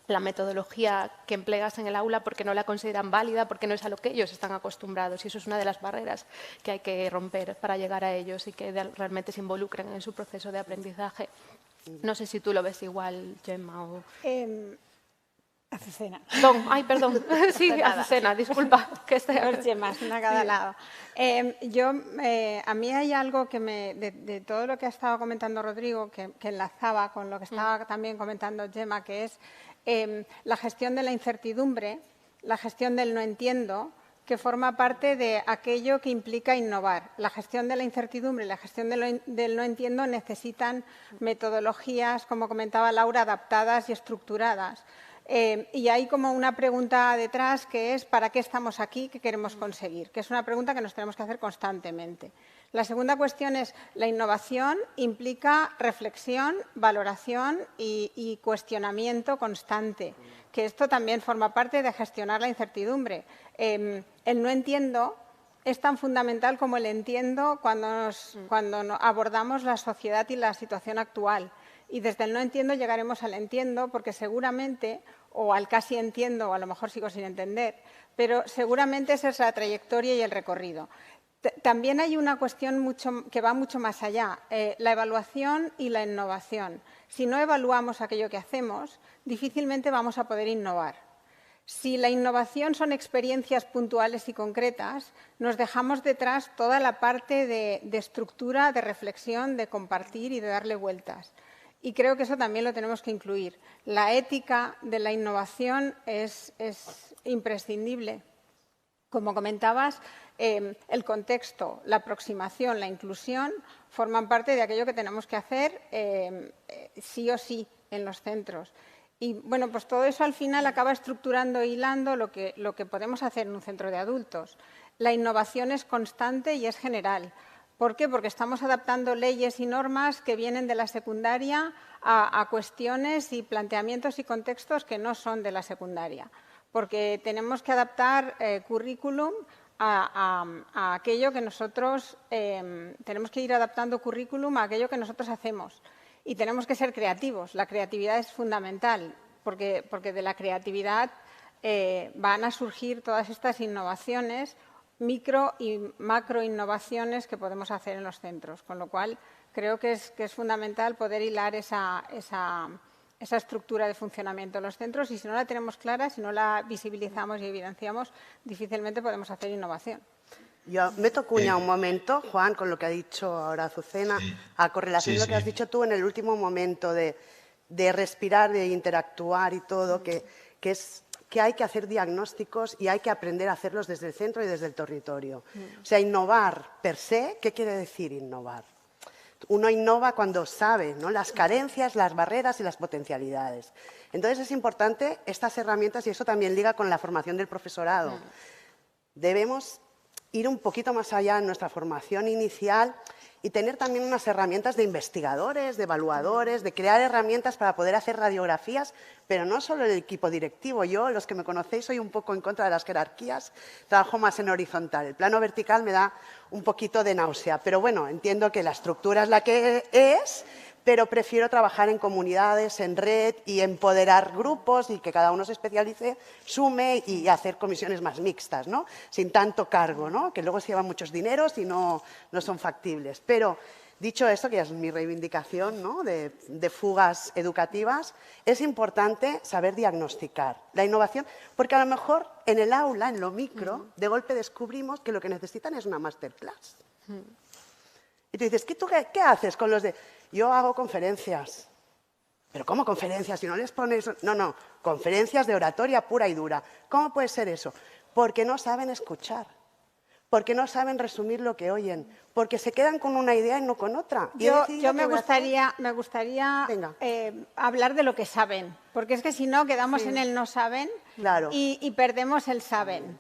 la metodología que empleas en el aula porque no la consideran válida, porque no es a lo que ellos están acostumbrados, y eso es una de las barreras que hay que romper para llegar a ellos y que realmente se involucren en su proceso de aprendizaje. No sé si tú lo ves igual, Gemma. O... Azucena. Ay, perdón. Sí, Azucena, disculpa. Que esté... Dos Gemmas, una a cada lado. A mí hay algo que de todo lo que ha estado comentando Rodrigo, que enlazaba con lo que estaba también comentando Gemma, que es la gestión de la incertidumbre, la gestión del no entiendo, que forma parte de aquello que implica innovar. La gestión de la incertidumbre y la gestión del no entiendo necesitan metodologías, como comentaba Laura, adaptadas y estructuradas. Y hay como una pregunta detrás que es ¿para qué estamos aquí? ¿Qué queremos conseguir? Que es una pregunta que nos tenemos que hacer constantemente. La segunda cuestión es la innovación implica reflexión, valoración y cuestionamiento constante, que esto también forma parte de gestionar la incertidumbre. El no entiendo es tan fundamental como el entiendo cuando abordamos la sociedad y la situación actual. Y desde el no entiendo llegaremos al entiendo, porque seguramente, o al casi entiendo, o a lo mejor sigo sin entender, pero seguramente esa es la trayectoria y el recorrido. También hay una cuestión que va mucho más allá, la evaluación y la innovación. Si no evaluamos aquello que hacemos, difícilmente vamos a poder innovar. Si la innovación son experiencias puntuales y concretas, nos dejamos detrás toda la parte de estructura, de reflexión, de compartir y de darle vueltas. Y creo que eso también lo tenemos que incluir. La ética de la innovación es imprescindible. Como comentabas, el contexto, la aproximación, la inclusión forman parte de aquello que tenemos que hacer sí o sí en los centros. Y bueno, pues todo eso al final acaba estructurando e hilando lo que podemos hacer en un centro de adultos. La innovación es constante y es general. ¿Por qué? Porque estamos adaptando leyes y normas que vienen de la secundaria a cuestiones y planteamientos y contextos que no son de la secundaria. Porque tenemos que adaptar currículum a aquello que nosotros tenemos que ir adaptando currículum a aquello que nosotros hacemos. Y tenemos que ser creativos. La creatividad es fundamental, porque de la creatividad van a surgir todas estas innovaciones, micro y macro innovaciones que podemos hacer en los centros. Con lo cual, creo que es fundamental poder hilar esa estructura de funcionamiento en los centros, y si no la tenemos clara, si no la visibilizamos y evidenciamos, difícilmente podemos hacer innovación. Yo meto cuña un momento, Juan, con lo que ha dicho ahora Azucena, a correlación de lo que has dicho tú en el último momento de respirar, de interactuar y todo, que hay que hacer diagnósticos y hay que aprender a hacerlos desde el centro y desde el territorio. O sea, innovar per se, ¿qué quiere decir innovar? Uno innova cuando sabe, ¿no?, las carencias, las barreras y las potencialidades. Entonces, es importante estas herramientas, y eso también liga con la formación del profesorado. Debemos ir un poquito más allá en nuestra formación inicial y tener también unas herramientas de investigadores, de evaluadores, de crear herramientas para poder hacer radiografías, pero no solo el equipo directivo. Yo, los que me conocéis, soy un poco en contra de las jerarquías, trabajo más en horizontal. El plano vertical me da un poquito de náusea, pero bueno, entiendo que la estructura es la que es, pero prefiero trabajar en comunidades, en red y empoderar grupos y que cada uno se especialice, sume y hacer comisiones más mixtas, ¿no?, sin tanto cargo, ¿no?, que luego se llevan muchos dineros y no son factibles. Pero, dicho esto, que ya es mi reivindicación, ¿no?, de fugas educativas, es importante saber diagnosticar la innovación, porque a lo mejor en el aula, en lo micro, de golpe descubrimos que lo que necesitan es una masterclass. Y tú dices, ¿tú qué haces con los de...? Yo hago conferencias. ¿Pero cómo conferencias? Si no les pones... No, conferencias de oratoria pura y dura. ¿Cómo puede ser eso? Porque no saben escuchar, porque no saben resumir lo que oyen, porque se quedan con una idea y no con otra. Yo me gustaría hablar de lo que saben, porque es que si no quedamos en el no saben, claro, y perdemos el saben.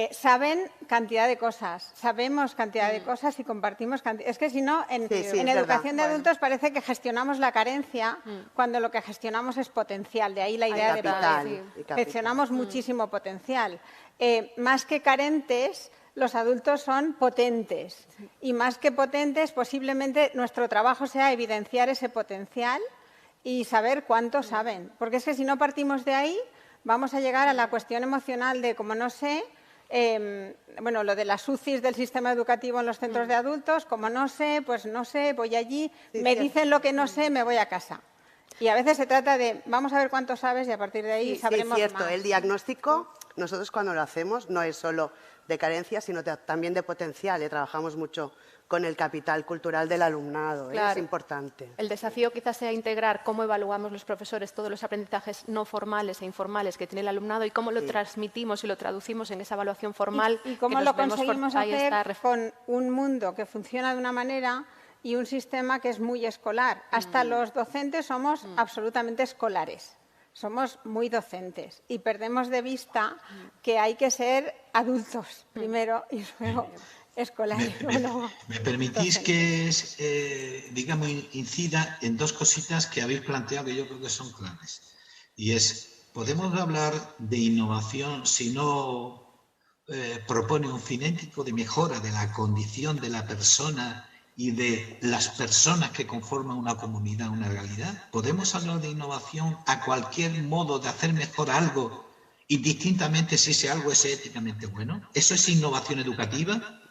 Saben cantidad de cosas, sabemos cantidad de cosas y compartimos cantidad. Es que si no, en educación de adultos parece que gestionamos la carencia cuando lo que gestionamos es potencial. De ahí la idea de poder. Gestionamos muchísimo potencial. Más que carentes, los adultos son potentes. Y más que potentes, posiblemente nuestro trabajo sea evidenciar ese potencial y saber cuánto saben. Porque es que si no partimos de ahí, vamos a llegar a la cuestión emocional de, como no sé... bueno, lo de las UCIs del sistema educativo en los centros de adultos, como no sé, pues no sé, voy allí, me dicen lo que no sé, me voy a casa. Y a veces se trata de, vamos a ver cuánto sabes y a partir de ahí sabremos más. Sí, es cierto, el diagnóstico, nosotros cuando lo hacemos no es solo de carencia, sino también de potencial. Trabajamos mucho con el capital cultural del alumnado, claro. Es importante. El desafío quizás sea integrar cómo evaluamos los profesores todos los aprendizajes no formales e informales que tiene el alumnado y cómo lo transmitimos y lo traducimos en esa evaluación formal. Y cómo lo conseguimos hacer con un mundo que funciona de una manera y un sistema que es muy escolar. Hasta los docentes somos absolutamente escolares. Somos muy docentes y perdemos de vista que hay que ser adultos primero y luego escolares. ¿Me permitís que digamos, incida en dos cositas que habéis planteado que yo creo que son claves? Y es, ¿podemos hablar de innovación si no propone un fin ético de mejora de la condición de la persona y de las personas que conforman una comunidad, una realidad? ¿Podemos hablar de innovación a cualquier modo de hacer mejor algo, indistintamente si ese algo es éticamente bueno? ¿Eso es innovación educativa?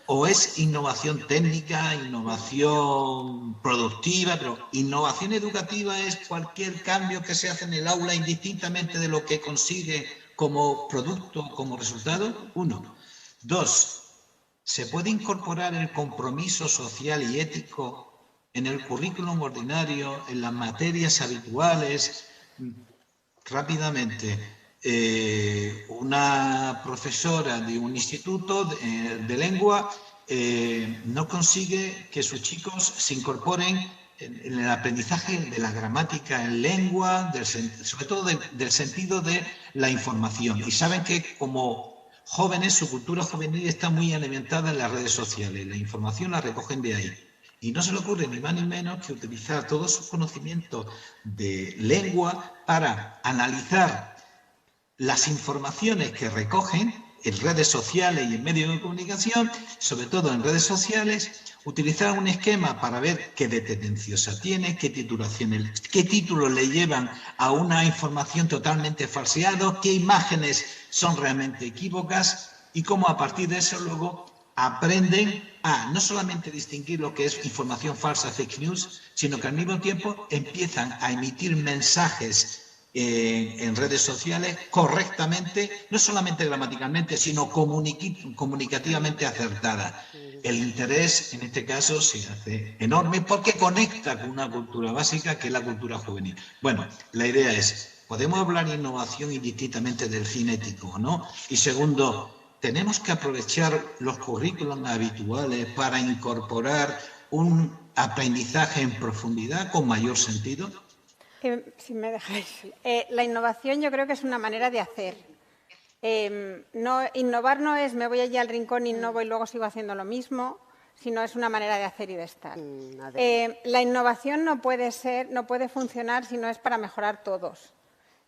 ¿O es innovación técnica, innovación productiva? Pero innovación educativa es cualquier cambio que se hace en el aula, indistintamente de lo que consigue como producto, como resultado. Uno. Dos. ¿Se puede incorporar el compromiso social y ético en el currículum ordinario, en las materias habituales? Rápidamente, una profesora de un instituto de lengua no consigue que sus chicos se incorporen en el aprendizaje de la gramática en lengua, sobre todo del sentido de la información. Y saben que como jóvenes, su cultura juvenil está muy alimentada en las redes sociales, la información la recogen de ahí. Y no se le ocurre ni más ni menos que utilizar todos sus conocimientos de lengua para analizar las informaciones que recogen en redes sociales y en medios de comunicación, sobre todo en redes sociales, utilizar un esquema para ver qué de tendenciosa tiene, qué titulaciones, qué títulos le llevan a una información totalmente falseada, qué imágenes son realmente equívocas y cómo a partir de eso luego aprenden a no solamente distinguir lo que es información falsa, fake news, sino que al mismo tiempo empiezan a emitir mensajes en redes sociales correctamente, no solamente gramaticalmente, sino comunicativamente acertada. El interés, en este caso, se hace enorme porque conecta con una cultura básica que es la cultura juvenil. Bueno, la idea es, podemos hablar de innovación indistintamente del cinético, ¿no? Y segundo, tenemos que aprovechar los currículums habituales para incorporar un aprendizaje en profundidad con mayor sentido. Si me dejáis. La innovación yo creo que es una manera de hacer. Innovar no es me voy allí al rincón, innovo y luego sigo haciendo lo mismo, sino es una manera de hacer y de estar. La innovación no puede funcionar si no es para mejorar todos.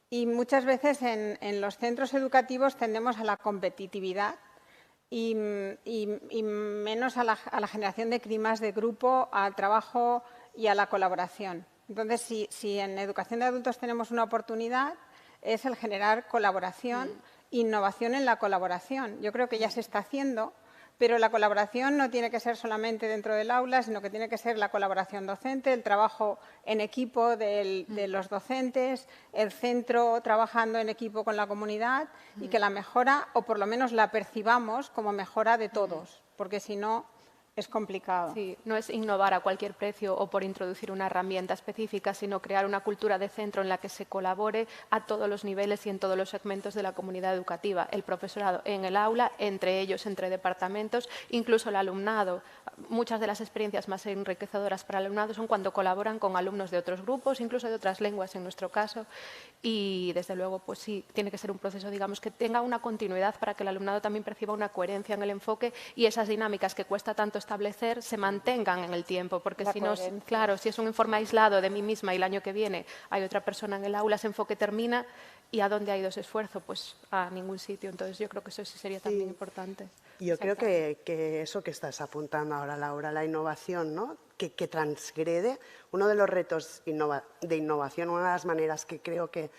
Y muchas veces en los centros educativos tendemos a la competitividad y menos a la generación de climas de grupo, al trabajo y a la colaboración. Entonces, si en educación de adultos tenemos una oportunidad, es el generar colaboración, innovación en la colaboración. Yo creo que ya se está haciendo, pero la colaboración no tiene que ser solamente dentro del aula, sino que tiene que ser la colaboración docente, el trabajo en equipo de los docentes, el centro trabajando en equipo con la comunidad y que la mejora, o por lo menos la percibamos como mejora de todos, porque si no es complicado. Sí, no es innovar a cualquier precio o por introducir una herramienta específica, sino crear una cultura de centro en la que se colabore a todos los niveles y en todos los segmentos de la comunidad educativa. El profesorado en el aula, entre ellos, entre departamentos, incluso el alumnado. Muchas de las experiencias más enriquecedoras para el alumnado son cuando colaboran con alumnos de otros grupos, incluso de otras lenguas en nuestro caso. Y desde luego, pues sí, tiene que ser un proceso, digamos, que tenga una continuidad para que el alumnado también perciba una coherencia en el enfoque y esas dinámicas que cuesta tanto establecer se mantengan en el tiempo, porque si no, claro, si es un informe aislado de mí misma y el año que viene hay otra persona en el aula, ese enfoque termina y ¿a dónde ha ido ese esfuerzo? Pues a ningún sitio. Entonces yo creo que eso sí sería también importante. Yo creo que eso que estás apuntando ahora, Laura, la innovación, ¿no? que transgrede, uno de los retos de innovación, una de las maneras que creo que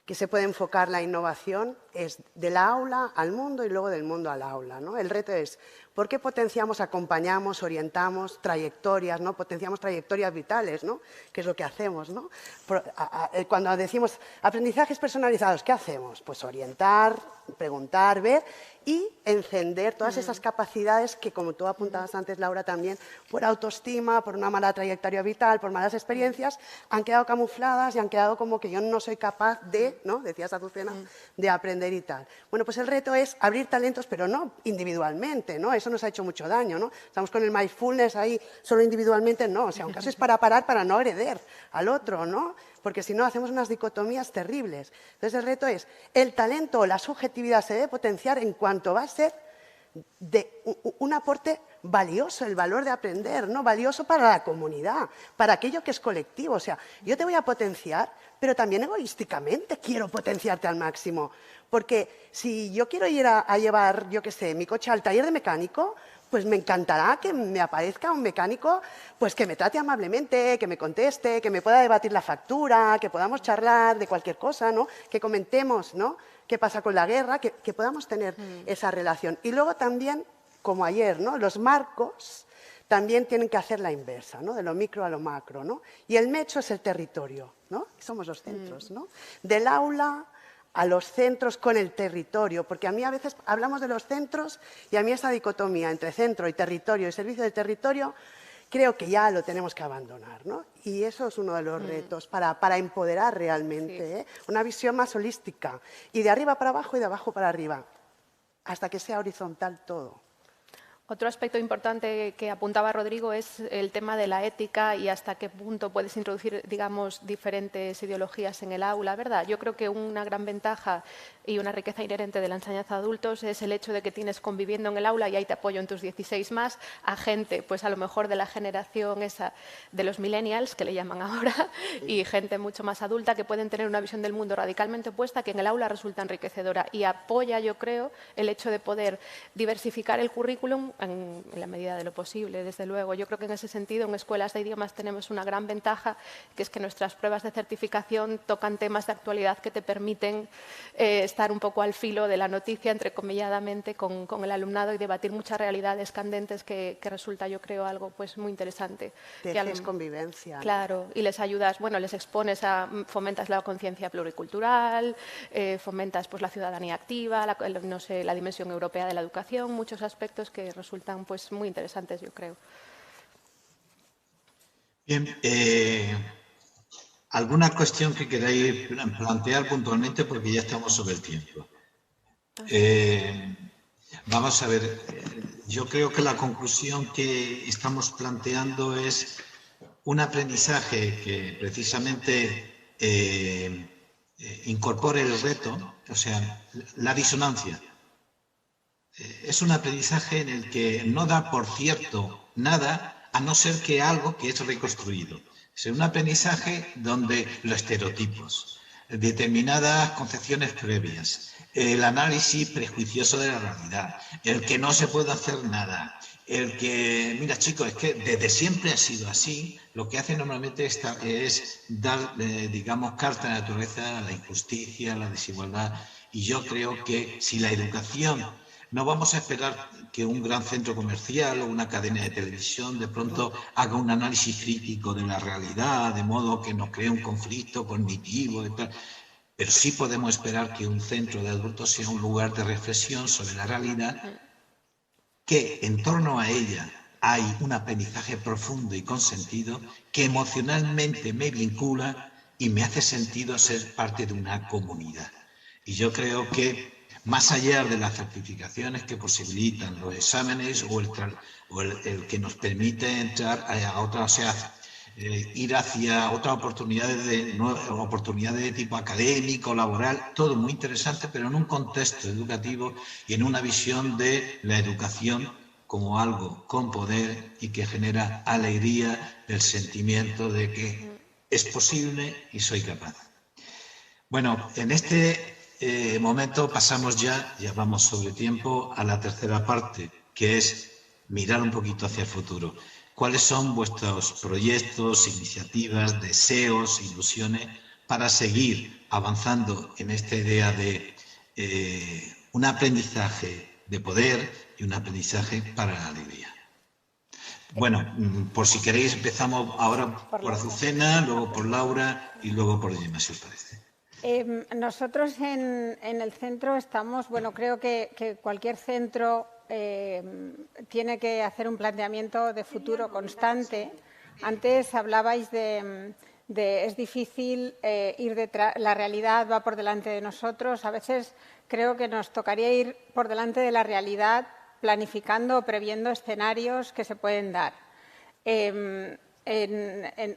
se puede enfocar la innovación es del aula al mundo y luego del mundo al aula, ¿no? El reto es, ¿por qué potenciamos, acompañamos, orientamos trayectorias, ¿no? Potenciamos trayectorias vitales, ¿no? Que es lo que hacemos, ¿no? Cuando decimos aprendizajes personalizados, ¿qué hacemos? Pues orientar, preguntar, ver y encender todas esas capacidades que, como tú apuntabas antes, Laura, también, por autoestima, por una mala trayectoria vital, por malas experiencias, han quedado camufladas y han quedado como que yo no soy capaz de, ¿no? Decías, Azucena, de aprender y tal. Bueno, pues el reto es abrir talentos, pero no individualmente, ¿no? Eso nos ha hecho mucho daño, ¿no? Estamos con el mindfulness ahí, solo individualmente, no. O sea, un caso es para parar, para no agreder al otro, ¿no? Porque si no hacemos unas dicotomías terribles. Entonces el reto es, el talento o la subjetividad se debe potenciar en cuanto va a ser de un aporte valioso, el valor de aprender, ¿no? Valioso para la comunidad, para aquello que es colectivo. O sea, yo te voy a potenciar, pero también egoísticamente quiero potenciarte al máximo. Porque si yo quiero ir a llevar, yo qué sé, mi coche al taller de mecánico, pues me encantará que me aparezca un mecánico pues que me trate amablemente, que me conteste, que me pueda debatir la factura, que podamos charlar de cualquier cosa, ¿no? Que comentemos, ¿no? Qué pasa con la guerra, que podamos tener esa relación. Y luego también, como ayer, ¿no? Los marcos también tienen que hacer la inversa, ¿no? De lo micro a lo macro, ¿no? Y el mecho es el territorio, ¿no? Somos los centros, ¿no? Del aula a los centros con el territorio, porque a mí a veces hablamos de los centros y a mí esa dicotomía entre centro y territorio y servicio del territorio creo que ya lo tenemos que abandonar, ¿no? Y eso es uno de los retos para empoderar realmente, ¿eh? Una visión más holística y de arriba para abajo y de abajo para arriba, hasta que sea horizontal todo. Otro aspecto importante que apuntaba Rodrigo es el tema de la ética y hasta qué punto puedes introducir, digamos, diferentes ideologías en el aula, ¿verdad? Yo creo que una gran ventaja y una riqueza inherente de la enseñanza de adultos es el hecho de que tienes conviviendo en el aula, y ahí te apoyo en tus 16 más, a gente, pues a lo mejor de la generación esa de los millennials, que le llaman ahora, y gente mucho más adulta que pueden tener una visión del mundo radicalmente opuesta que en el aula resulta enriquecedora, y apoya, yo creo, el hecho de poder diversificar el currículum en la medida de lo posible, desde luego. Yo creo que en ese sentido en escuelas de idiomas tenemos una gran ventaja, que es que nuestras pruebas de certificación tocan temas de actualidad que te permiten estar un poco al filo de la noticia, entrecomilladamente, con el alumnado y debatir muchas realidades candentes que resulta, yo creo, algo pues muy interesante. Tejes convivencia. Claro, y les ayudas, bueno, les expones fomentas la conciencia pluricultural, fomentas pues la ciudadanía activa, no sé, la dimensión europea de la educación, muchos aspectos que resultan pues muy interesantes, yo creo. Bien, ¿alguna cuestión que queráis plantear puntualmente? Porque ya estamos sobre el tiempo. Vamos a ver, yo creo que la conclusión que estamos planteando es un aprendizaje que precisamente incorpore el reto, o sea, la disonancia. Es un aprendizaje en el que no da por cierto nada, a no ser que algo que es reconstruido. Es un aprendizaje donde los estereotipos, determinadas concepciones previas, el análisis prejuicioso de la realidad, el que no se puede hacer nada, el que, mira chicos, es que desde siempre ha sido así, lo que hace normalmente es dar, digamos, carta a la naturaleza a la injusticia, a la desigualdad, y yo creo que si la educación, no vamos a esperar que un gran centro comercial o una cadena de televisión de pronto haga un análisis crítico de la realidad, de modo que nos cree un conflicto cognitivo y tal. Pero sí podemos esperar que un centro de adultos sea un lugar de reflexión sobre la realidad, que en torno a ella hay un aprendizaje profundo y con sentido que emocionalmente me vincula y me hace sentido ser parte de una comunidad. Y yo creo que más allá de las certificaciones que posibilitan los exámenes o el que nos permite entrar a otras, o sea, ir hacia otras oportunidades de tipo académico, laboral, todo muy interesante, pero en un contexto educativo y en una visión de la educación como algo con poder y que genera alegría, el sentimiento de que es posible y soy capaz. Bueno, en este momento pasamos ya vamos sobre tiempo, a la tercera parte, que es mirar un poquito hacia el futuro. ¿Cuáles son vuestros proyectos, iniciativas, deseos, ilusiones para seguir avanzando en esta idea de un aprendizaje de poder y un aprendizaje para la alegría? Bueno, por si queréis empezamos ahora por Azucena, luego por Laura y luego por Gemma, si os parece. Nosotros en el centro estamos, bueno, creo que cualquier centro tiene que hacer un planteamiento de futuro constante. Antes hablabais de es difícil ir detrás, la realidad va por delante de nosotros. A veces creo que nos tocaría ir por delante de la realidad planificando o previendo escenarios que se pueden dar.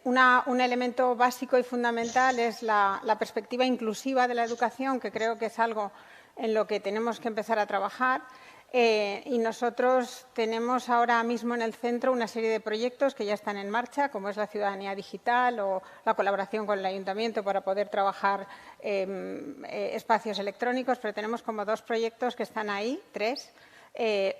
Un elemento básico y fundamental es la perspectiva inclusiva de la educación, que creo que es algo en lo que tenemos que empezar a trabajar. Y nosotros tenemos ahora mismo en el centro una serie de proyectos que ya están en marcha, como es la ciudadanía digital o la colaboración con el ayuntamiento para poder trabajar espacios electrónicos, pero tenemos como 2 proyectos que están ahí, 3.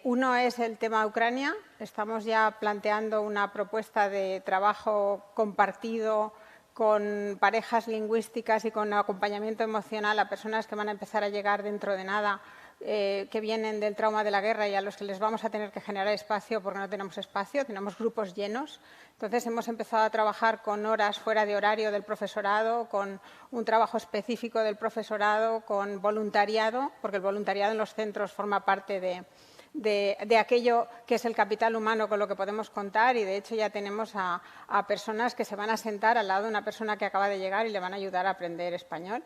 Uno es el tema Ucrania. Estamos ya planteando una propuesta de trabajo compartido con parejas lingüísticas y con acompañamiento emocional a personas que van a empezar a llegar dentro de nada, que vienen del trauma de la guerra y a los que les vamos a tener que generar espacio porque no tenemos espacio, tenemos grupos llenos. Entonces, hemos empezado a trabajar con horas fuera de horario del profesorado, con un trabajo específico del profesorado, con voluntariado, porque el voluntariado en los centros forma parte de aquello que es el capital humano con lo que podemos contar, y de hecho ya tenemos a personas que se van a sentar al lado de una persona que acaba de llegar y le van a ayudar a aprender español.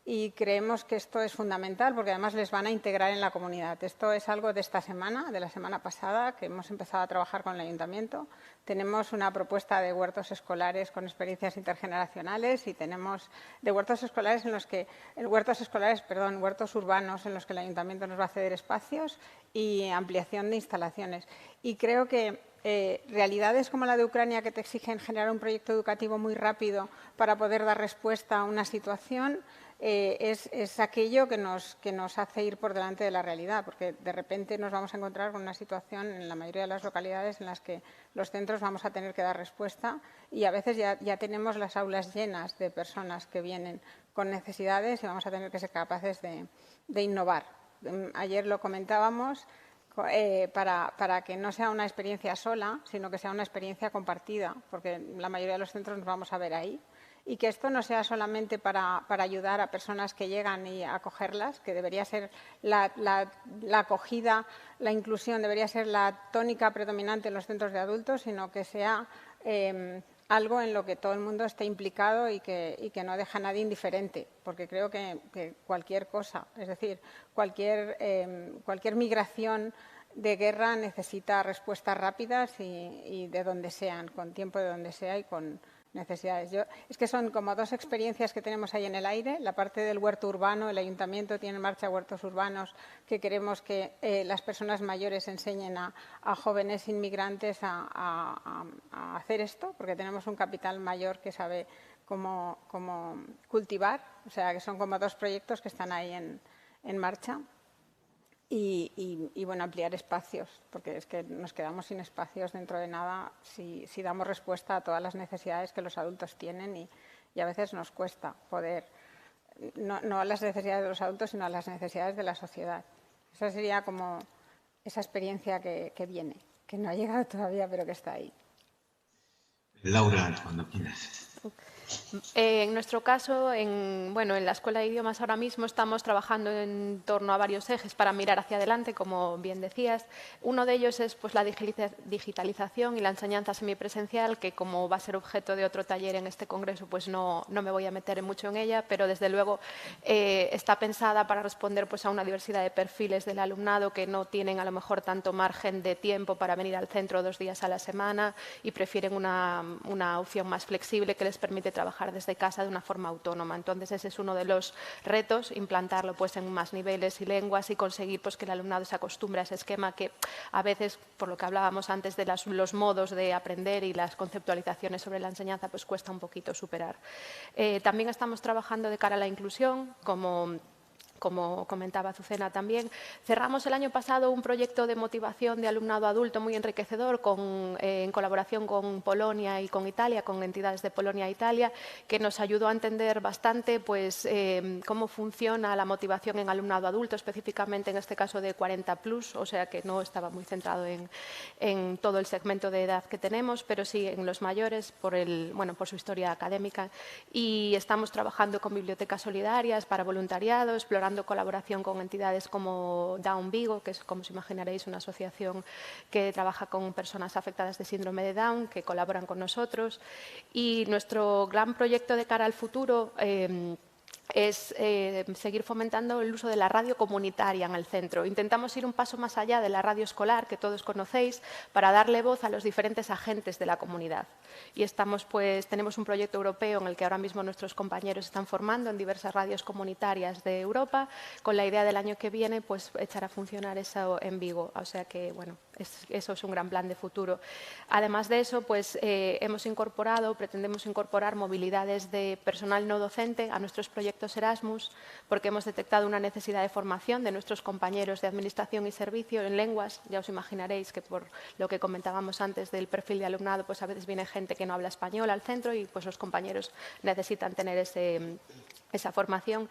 y creemos que esto es fundamental porque además les van a integrar en la comunidad. Esto es algo de esta semana, de la semana pasada, que hemos empezado a trabajar con el ayuntamiento. Tenemos una propuesta de huertos escolares con experiencias intergeneracionales y tenemos de huertos escolares huertos urbanos en los que el ayuntamiento nos va a ceder espacios y ampliación de instalaciones. Y creo que realidades como la de Ucrania, que te exigen generar un proyecto educativo muy rápido para poder dar respuesta a una situación, es aquello que nos hace ir por delante de la realidad, porque de repente nos vamos a encontrar con una situación en la mayoría de las localidades en las que los centros vamos a tener que dar respuesta y a veces ya tenemos las aulas llenas de personas que vienen con necesidades y vamos a tener que ser capaces de innovar. Ayer lo comentábamos, para que no sea una experiencia sola, sino que sea una experiencia compartida, porque la mayoría de los centros nos vamos a ver ahí. Y que esto no sea solamente para ayudar a personas que llegan y acogerlas, que debería ser la acogida, la inclusión debería ser la tónica predominante en los centros de adultos, sino que sea algo en lo que todo el mundo esté implicado y que no deja a nadie indiferente, porque creo que cualquier cosa, es decir, cualquier migración de guerra necesita respuestas rápidas y de donde sean, con tiempo de donde sea y con necesidades. Es que son como dos experiencias que tenemos ahí en el aire. La parte del huerto urbano, el ayuntamiento tiene en marcha huertos urbanos que queremos que las personas mayores enseñen a jóvenes inmigrantes a hacer esto, porque tenemos un capital mayor que sabe cómo cultivar. O sea, que son como dos proyectos que están ahí en marcha. Y bueno, ampliar espacios, porque es que nos quedamos sin espacios dentro de nada si damos respuesta a todas las necesidades que los adultos tienen y a veces nos cuesta poder, no a las necesidades de los adultos, sino a las necesidades de la sociedad. Esa sería como esa experiencia que viene, que no ha llegado todavía, pero que está ahí. Laura, cuando quieras. En nuestro caso, en la Escuela de Idiomas ahora mismo estamos trabajando en torno a varios ejes para mirar hacia adelante, como bien decías. Uno de ellos es la digitalización y la enseñanza semipresencial, que como va a ser objeto de otro taller en este congreso, pues no me voy a meter mucho en ella, pero desde luego está pensada para responder a una diversidad de perfiles del alumnado que no tienen a lo mejor tanto margen de tiempo para venir al centro 2 días a la semana y prefieren una opción más flexible que les permite trabajar desde casa de una forma autónoma. Entonces, ese es uno de los retos, implantarlo en más niveles y lenguas y conseguir que el alumnado se acostumbre a ese esquema que a veces, por lo que hablábamos antes de los modos de aprender y las conceptualizaciones sobre la enseñanza, cuesta un poquito superar. También estamos trabajando de cara a la inclusión, como comentaba Azucena también. Cerramos el año pasado un proyecto de motivación de alumnado adulto muy enriquecedor en colaboración con Polonia y con Italia, con entidades de Polonia e Italia, que nos ayudó a entender bastante cómo funciona la motivación en alumnado adulto, específicamente en este caso de 40+, o sea que no estaba muy centrado en todo el segmento de edad que tenemos, pero sí en los mayores por su historia académica. Y estamos trabajando con bibliotecas solidarias para voluntariado, explorando colaboración con entidades como Down Vigo, que es, como os imaginaréis, una asociación que trabaja con personas afectadas de síndrome de Down, que colaboran con nosotros. Y nuestro gran proyecto de cara al futuro es seguir fomentando el uso de la radio comunitaria en el centro. Intentamos ir un paso más allá de la radio escolar, que todos conocéis, para darle voz a los diferentes agentes de la comunidad. Y tenemos un proyecto europeo en el que ahora mismo nuestros compañeros están formando en diversas radios comunitarias de Europa, con la idea del año que viene echar a funcionar eso en Vigo. O sea que, eso es un gran plan de futuro. Además de eso, pretendemos incorporar movilidades de personal no docente a nuestros proyectos Erasmus, porque hemos detectado una necesidad de formación de nuestros compañeros de Administración y Servicio en lenguas. Ya os imaginaréis que por lo que comentábamos antes del perfil de alumnado, a veces viene gente que no habla español al centro y los compañeros necesitan tener esa formación.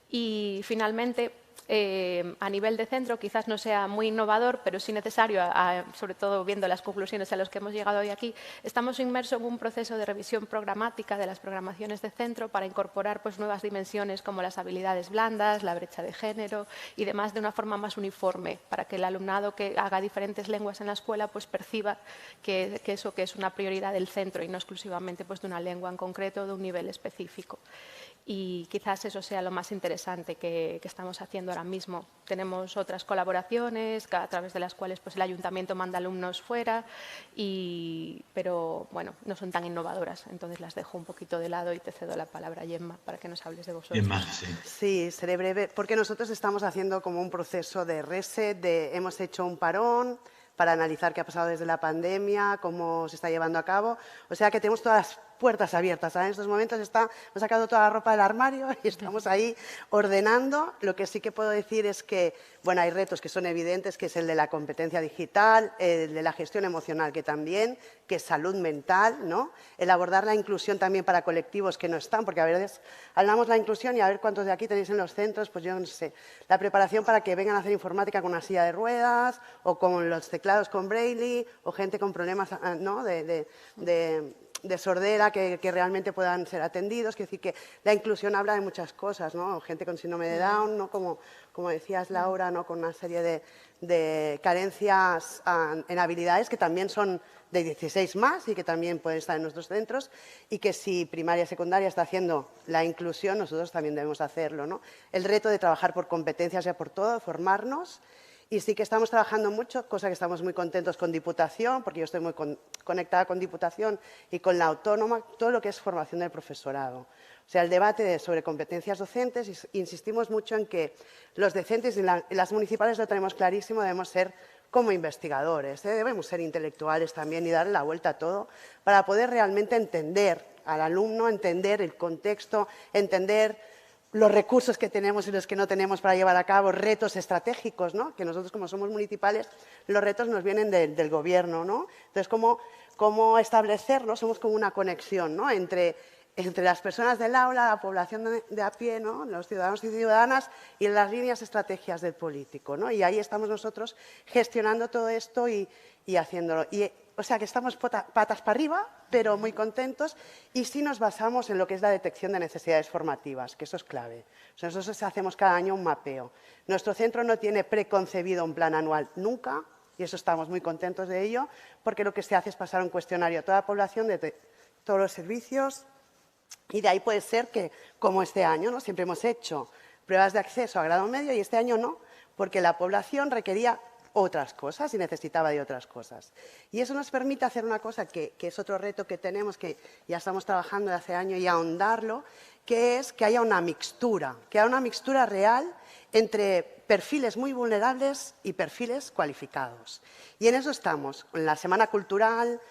Y finalmente, a nivel de centro quizás no sea muy innovador, pero sí necesario, sobre todo viendo las conclusiones a las que hemos llegado hoy aquí. Estamos inmersos en un proceso de revisión programática de las programaciones de centro para incorporar pues, nuevas dimensiones como las habilidades blandas, la brecha de género y demás de una forma más uniforme, para que el alumnado que haga diferentes lenguas en la escuela pues, perciba que eso que es una prioridad del centro y no exclusivamente pues, de una lengua en concreto o de un nivel específico. Y quizás eso sea lo más interesante que estamos haciendo ahora mismo. Tenemos otras colaboraciones a través de las cuales pues, el ayuntamiento manda alumnos fuera, pero bueno, no son tan innovadoras. Entonces las dejo un poquito de lado y te cedo la palabra a Gemma para que nos hables de vosotros. Gemma, sí. Sí, seré breve, porque nosotros estamos haciendo como un proceso de reset, hemos hecho un parón para analizar qué ha pasado desde la pandemia, cómo se está llevando a cabo. O sea que tenemos todas las puertas abiertas. En estos momentos hemos sacado toda la ropa del armario y estamos ahí ordenando. Lo que sí que puedo decir es que bueno, hay retos que son evidentes, que es el de la competencia digital, el de la gestión emocional, que es salud mental, ¿no? El abordar la inclusión también para colectivos que no están, porque a veces hablamos de la inclusión y a ver cuántos de aquí tenéis en los centros, pues yo no sé, la preparación para que vengan a hacer informática con una silla de ruedas o con los teclados con Braille o gente con problemas, ¿no? de sordera que realmente puedan ser atendidos. Quiero decir que la inclusión habla de muchas cosas, ¿no? Gente con síndrome de Down, ¿no? Como decías, Laura, ¿no? Con una serie de carencias en habilidades que también son de 16 más y que también pueden estar en nuestros centros y que si primaria y secundaria está haciendo la inclusión, nosotros también debemos hacerlo, ¿no? El reto de trabajar por competencias y por todo, formarnos. Y sí que estamos trabajando mucho, cosa que estamos muy contentos con Diputación, porque yo estoy muy conectada con Diputación y con la autónoma, todo lo que es formación del profesorado. O sea, el debate sobre competencias docentes, insistimos mucho en que los docentes y las municipales lo tenemos clarísimo, debemos ser como investigadores, debemos ser intelectuales también y darle la vuelta a todo para poder realmente entender al alumno, entender el contexto, entender los recursos que tenemos y los que no tenemos para llevar a cabo, retos estratégicos, ¿no? Que nosotros, como somos municipales, los retos nos vienen del gobierno, ¿no? Entonces, ¿cómo establecerlo? Somos como una conexión, ¿no? Entre las personas del aula, la población de a pie, ¿no? Los ciudadanos y ciudadanas y las líneas estrategias del político, ¿no? Y ahí estamos nosotros gestionando todo esto y haciéndolo. O sea, que estamos patas para arriba, pero muy contentos, y sí nos basamos en lo que es la detección de necesidades formativas, que eso es clave. O sea, nosotros hacemos cada año un mapeo. Nuestro centro no tiene preconcebido un plan anual nunca, y eso estamos muy contentos de ello, porque lo que se hace es pasar un cuestionario a toda la población de todos los servicios, y de ahí puede ser que, como este año, ¿no? Siempre hemos hecho pruebas de acceso a grado medio y este año no, porque la población requería otras cosas y necesitaba de otras cosas. Y eso nos permite hacer una cosa que es otro reto que tenemos, que ya estamos trabajando de hace años y ahondarlo, que es que haya una mixtura real entre perfiles muy vulnerables y perfiles cualificados. Y en eso estamos, en la Semana Cultural,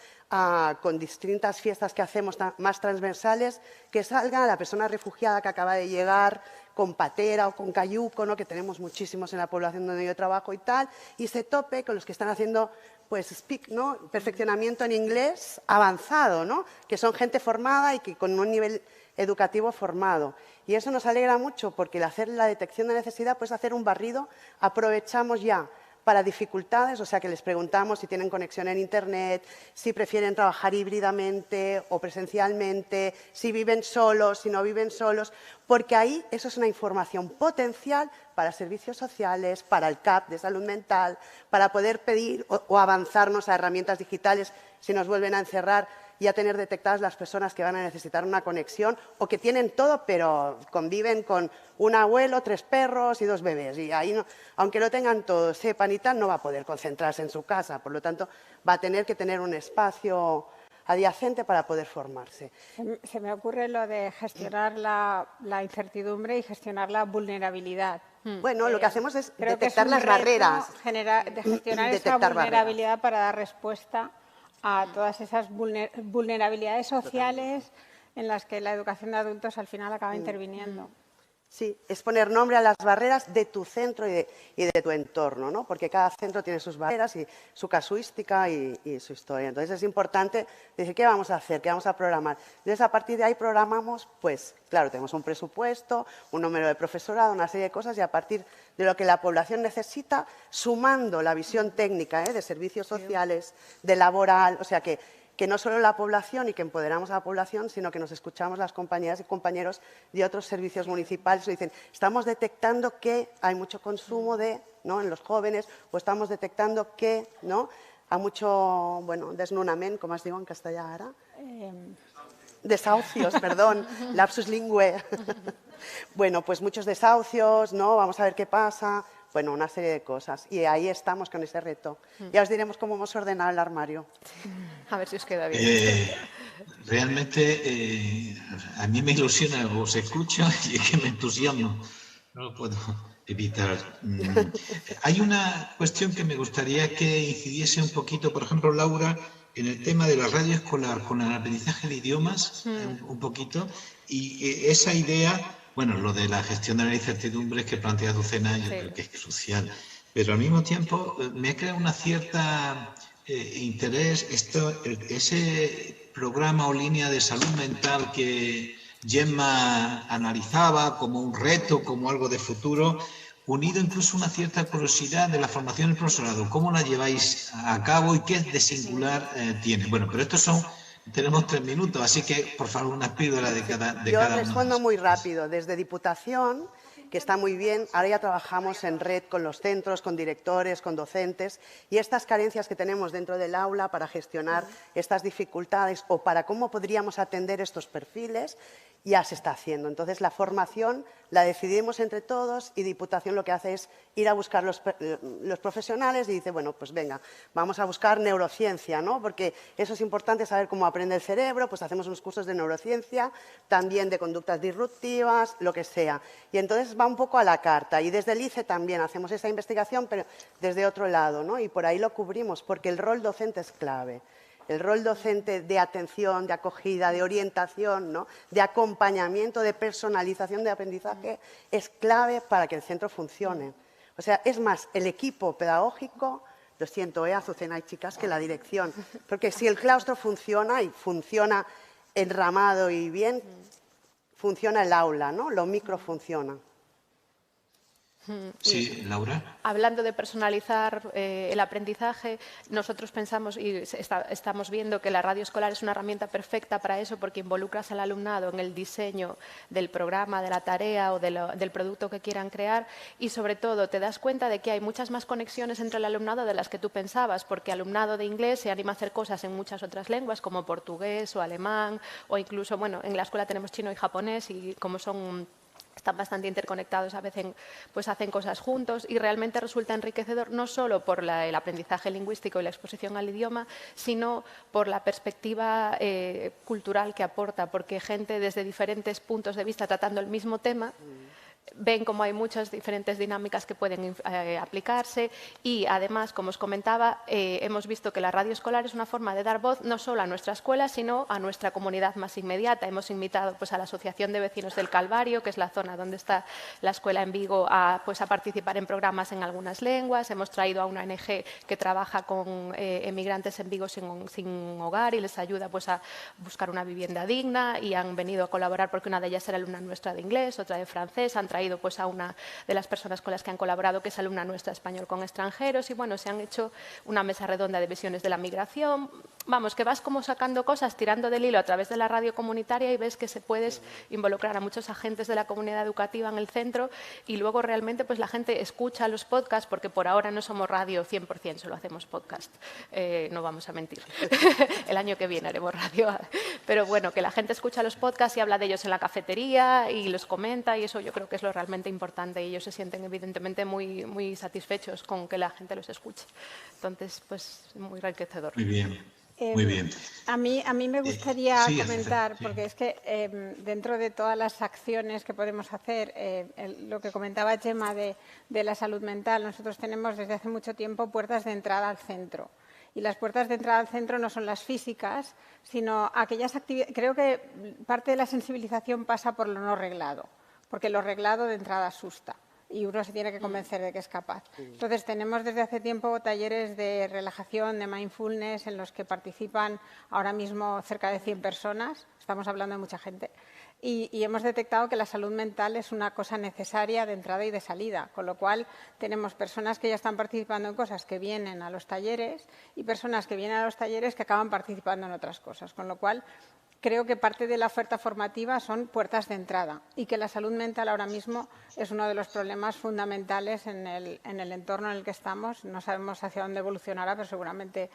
con distintas fiestas que hacemos más transversales, que salga la persona refugiada que acaba de llegar con patera o con cayuco, ¿no? Que tenemos muchísimos en la población donde yo trabajo y tal, y se tope con los que están haciendo pues ¿no? perfeccionamiento en inglés avanzado, ¿no? Que son gente formada y que con un nivel educativo formado. Y eso nos alegra mucho porque al hacer la detección de necesidad, pues hacer un barrido, aprovechamos ya para dificultades, o sea que les preguntamos si tienen conexión en Internet, si prefieren trabajar híbridamente o presencialmente, si viven solos, si no viven solos, porque ahí eso es una información potencial para servicios sociales, para el CAP de salud mental, para poder pedir o avanzarnos a herramientas digitales si nos vuelven a encerrar y a tener detectadas las personas que van a necesitar una conexión o que tienen todo, pero conviven con un abuelo, 3 perros y 2 bebés. Y ahí, no, aunque lo tengan todo, sepan y tal, no va a poder concentrarse en su casa. Por lo tanto, va a tener que tener un espacio adyacente para poder formarse. Se me ocurre lo de gestionar la incertidumbre y gestionar la vulnerabilidad. Bueno, lo que hacemos es Creo detectar que es un las reto barreras. de gestionar esa vulnerabilidad para dar respuesta a todas esas vulnerabilidades sociales en las que la educación de adultos al final acaba interviniendo. Sí, es poner nombre a las barreras de tu centro y de tu entorno, ¿no? Porque cada centro tiene sus barreras y su casuística y su historia. Entonces es importante decir qué vamos a hacer, qué vamos a programar. Entonces a partir de ahí programamos, pues claro, tenemos un presupuesto, un número de profesorado, una serie de cosas y a partir de lo que la población necesita, sumando la visión técnica de servicios sociales, de laboral, o sea que no solo la población y que empoderamos a la población, sino que nos escuchamos las compañeras y compañeros de otros servicios municipales y dicen, estamos detectando que hay mucho consumo ¿no? en los jóvenes o estamos detectando que ¿no? hay mucho, bueno, desnunament, com es diu en castellà ara? Desahucios, perdón, lapsus lingüe. Bueno, pues muchos desahucios, ¿no? Vamos a ver qué pasa. Bueno, una serie de cosas. Y ahí estamos con ese reto. Ya os diremos cómo hemos ordenado el armario. A ver si os queda bien. Realmente a mí me ilusiona, os escucho y es que me entusiasmo. No lo puedo evitar. Hay una cuestión que me gustaría que incidiese un poquito, por ejemplo, Laura, en el tema de la radio escolar con el aprendizaje de idiomas, un poquito, y esa idea, bueno, lo de la gestión de las incertidumbres que plantea Azucena, yo creo que es crucial, pero al mismo tiempo me crea una cierta interés ese programa o línea de salud mental que Gemma analizaba como un reto, como algo de futuro, unido incluso a una cierta curiosidad de la formación del profesorado. ¿Cómo la lleváis a cabo y qué de singular tiene? Bueno, pero tenemos 3 minutos, así que, por favor, una píldora de cada uno. Yo respondo muy rápido. Desde Diputación, que está muy bien, ahora ya trabajamos en red con los centros, con directores, con docentes, y estas carencias que tenemos dentro del aula para gestionar estas dificultades o para cómo podríamos atender estos perfiles, ya se está haciendo. Entonces, la formación la decidimos entre todos y Diputación lo que hace es ir a buscar los profesionales y dice, bueno, pues venga, vamos a buscar neurociencia, ¿no? Porque eso es importante, saber cómo aprende el cerebro, pues hacemos unos cursos de neurociencia, también de conductas disruptivas, lo que sea. Y entonces va un poco a la carta. Y desde el ICE también hacemos esa investigación, pero desde otro lado, ¿no? Y por ahí lo cubrimos, porque el rol docente es clave. El rol docente de atención, de acogida, de orientación, ¿no? De acompañamiento, de personalización de aprendizaje es clave para que el centro funcione. O sea, es más, el equipo pedagógico, lo siento, Azucena y chicas, que la dirección. Porque si el claustro funciona y funciona enramado y bien, funciona el aula, ¿no? Lo micro funciona. Sí, Laura. Hablando de personalizar el aprendizaje, nosotros pensamos y estamos viendo que la radio escolar es una herramienta perfecta para eso porque involucras al alumnado en el diseño del programa, de la tarea o del producto que quieran crear y sobre todo te das cuenta de que hay muchas más conexiones entre el alumnado de las que tú pensabas porque alumnado de inglés se anima a hacer cosas en muchas otras lenguas como portugués o alemán o incluso, bueno, en la escuela tenemos chino y japonés y como están bastante interconectados, a veces pues hacen cosas juntos y realmente resulta enriquecedor no solo por el aprendizaje lingüístico y la exposición al idioma, sino por la perspectiva cultural que aporta, porque gente desde diferentes puntos de vista tratando el mismo tema ven como hay muchas diferentes dinámicas que pueden aplicarse y además, como os comentaba, hemos visto que la radio escolar es una forma de dar voz no solo a nuestra escuela, sino a nuestra comunidad más inmediata. Hemos invitado pues, a la Asociación de Vecinos del Calvario, que es la zona donde está la escuela en Vigo, a participar en programas en algunas lenguas. Hemos traído a una ONG que trabaja con emigrantes en Vigo sin hogar y les ayuda pues, a buscar una vivienda digna y han venido a colaborar porque una de ellas era alumna nuestra de inglés, otra de francés, han traído pues, a una de las personas con las que han colaborado, que es alumna nuestra español con extranjeros, y bueno, se han hecho una mesa redonda de visiones de la migración. Vamos, que vas como sacando cosas, tirando del hilo a través de la radio comunitaria y ves que se puedes involucrar a muchos agentes de la comunidad educativa en el centro y luego realmente pues la gente escucha los podcasts, porque por ahora no somos radio 100%, solo hacemos podcast, no vamos a mentir. El año que viene haremos radio, pero bueno, que la gente escucha los podcasts y habla de ellos en la cafetería y los comenta y eso yo creo que es lo realmente importante y ellos se sienten evidentemente muy, muy satisfechos con que la gente los escuche. Entonces, pues muy enriquecedor. Muy bien. Muy bien. A mí me gustaría sí, comentar, sí. porque es que dentro de todas las acciones que podemos hacer, lo que comentaba Gemma de la salud mental, nosotros tenemos desde hace mucho tiempo puertas de entrada al centro. Y las puertas de entrada al centro no son las físicas, sino aquellas actividades. Creo que parte de la sensibilización pasa por lo no reglado. porque lo reglado de entrada asusta y uno se tiene que convencer de que es capaz. Entonces, tenemos desde hace tiempo talleres de relajación, de mindfulness, en los que participan ahora mismo cerca de 100 personas, estamos hablando de mucha gente, y hemos detectado que la salud mental es una cosa necesaria de entrada y de salida, con lo cual tenemos personas que ya están participando en cosas que vienen a los talleres y personas que vienen a los talleres que acaban participando en otras cosas, con lo cual creo que parte de la oferta formativa son puertas de entrada y que la salud mental ahora mismo es uno de los problemas fundamentales en el entorno en el que estamos. No sabemos hacia dónde evolucionará, pero seguramente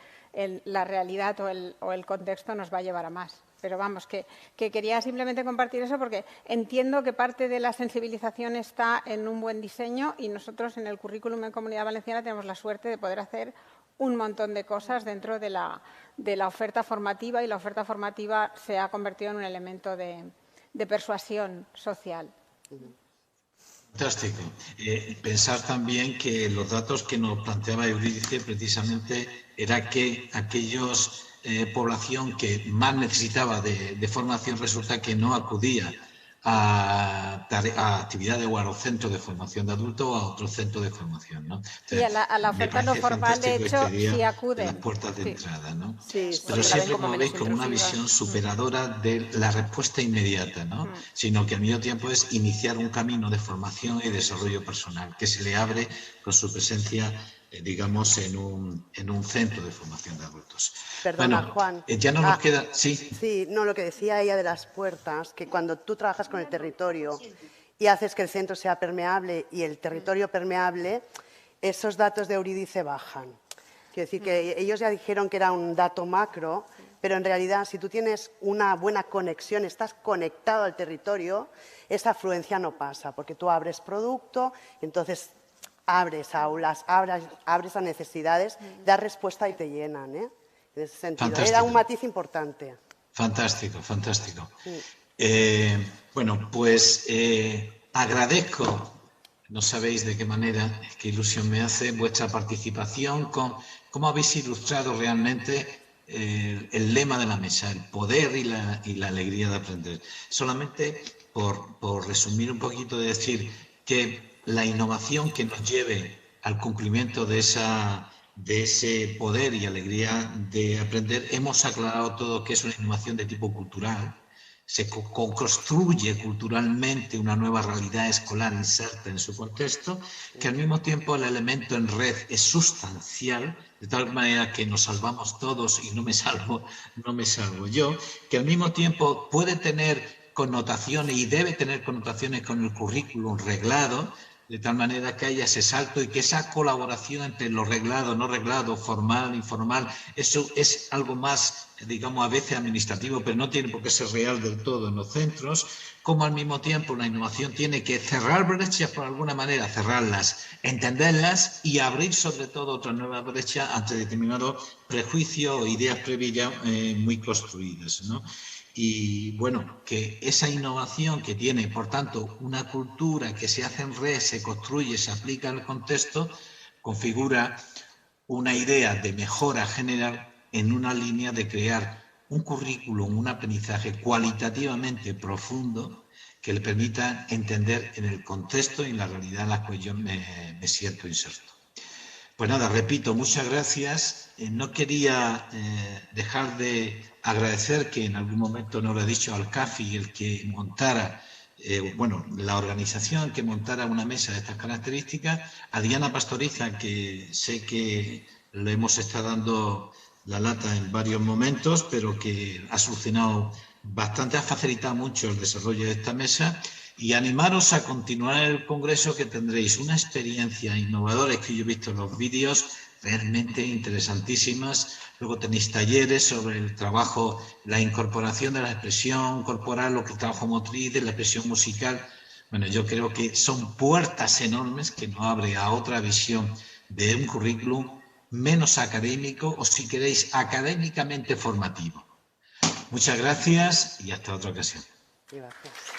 la realidad o el contexto nos va a llevar a más. Pero vamos, que quería simplemente compartir eso porque entiendo que parte de la sensibilización está en un buen diseño y nosotros en el currículum en Comunidad Valenciana tenemos la suerte de poder hacer un montón de cosas dentro de la oferta formativa y la oferta formativa se ha convertido en un elemento de persuasión social. Fantástico. Pensar también que los datos que nos planteaba Eurídice precisamente era que aquellos población que más necesitaba de formación resulta que no acudía a actividades o a los centros de formación de adultos o a otros centros de formación, ¿no? Sí, a la oferta no formal, de hecho, sí acuden. Las puertas de entrada, ¿no? Sí, pero siempre, como veis, con una visión superadora de la respuesta inmediata, ¿no? Sino que al mismo tiempo es iniciar un camino de formación y desarrollo personal que se le abre con su presencia, digamos, en un centro de formación de adultos. Perdona, bueno, Juan. Ya no nos queda... Sí. Sí, no, lo que decía ella de las puertas, que cuando tú trabajas con el territorio y haces que el centro sea permeable y el territorio permeable, esos datos de Eurídice bajan. Quiero decir que ellos ya dijeron que era un dato macro, pero en realidad si tú tienes una buena conexión, estás conectado al territorio, esa afluencia no pasa, porque tú abres producto, entonces abres aulas, abres a necesidades, das respuesta y te llenan, ¿eh? En ese sentido. Fantástico. Era un matiz importante. Fantástico, fantástico. Bueno, pues agradezco, no sabéis de qué manera, qué ilusión me hace vuestra participación, con cómo habéis ilustrado realmente el lema de la mesa, el poder y la alegría de aprender. Solamente por resumir un poquito, de decir que la innovación que nos lleve al cumplimiento de ese poder y alegría de aprender, hemos aclarado todo que es una innovación de tipo cultural. Se construye culturalmente una nueva realidad escolar inserta en su contexto, que al mismo tiempo el elemento en red es sustancial, de tal manera que nos salvamos todos y no me salvo yo, que al mismo tiempo puede tener connotaciones y debe tener connotaciones con el currículum reglado, de tal manera que haya ese salto y que esa colaboración entre lo reglado, no reglado, formal, informal, eso es algo más, digamos, a veces administrativo, pero no tiene por qué ser real del todo en los centros, como al mismo tiempo la innovación tiene que cerrar brechas por alguna manera, cerrarlas, entenderlas y abrir sobre todo otra nueva brecha ante determinados prejuicios o ideas previas ya muy construidas, ¿no? Y bueno, que esa innovación que tiene, por tanto, una cultura que se hace en red, se construye, se aplica al contexto, configura una idea de mejora general en una línea de crear un currículum, un aprendizaje cualitativamente profundo que le permita entender en el contexto y en la realidad en la que yo me siento inserto. Pues nada, repito, muchas gracias. No quería dejar de agradecer, que en algún momento no lo he dicho, al CAFI, el que montara, la organización que montara una mesa de estas características, a Diana Pastoriza, que sé que le hemos estado dando la lata en varios momentos, pero que ha solucionado bastante, ha facilitado mucho el desarrollo de esta mesa. Y animaros a continuar el congreso, que tendréis una experiencia innovadora, que yo he visto en los vídeos, realmente interesantísimas. Luego tenéis talleres sobre el trabajo, la incorporación de la expresión corporal, lo que es el trabajo motriz, de la expresión musical. Bueno, yo creo que son puertas enormes que nos abre a otra visión de un currículum menos académico, o si queréis, académicamente formativo. Muchas gracias y hasta otra ocasión. Gracias.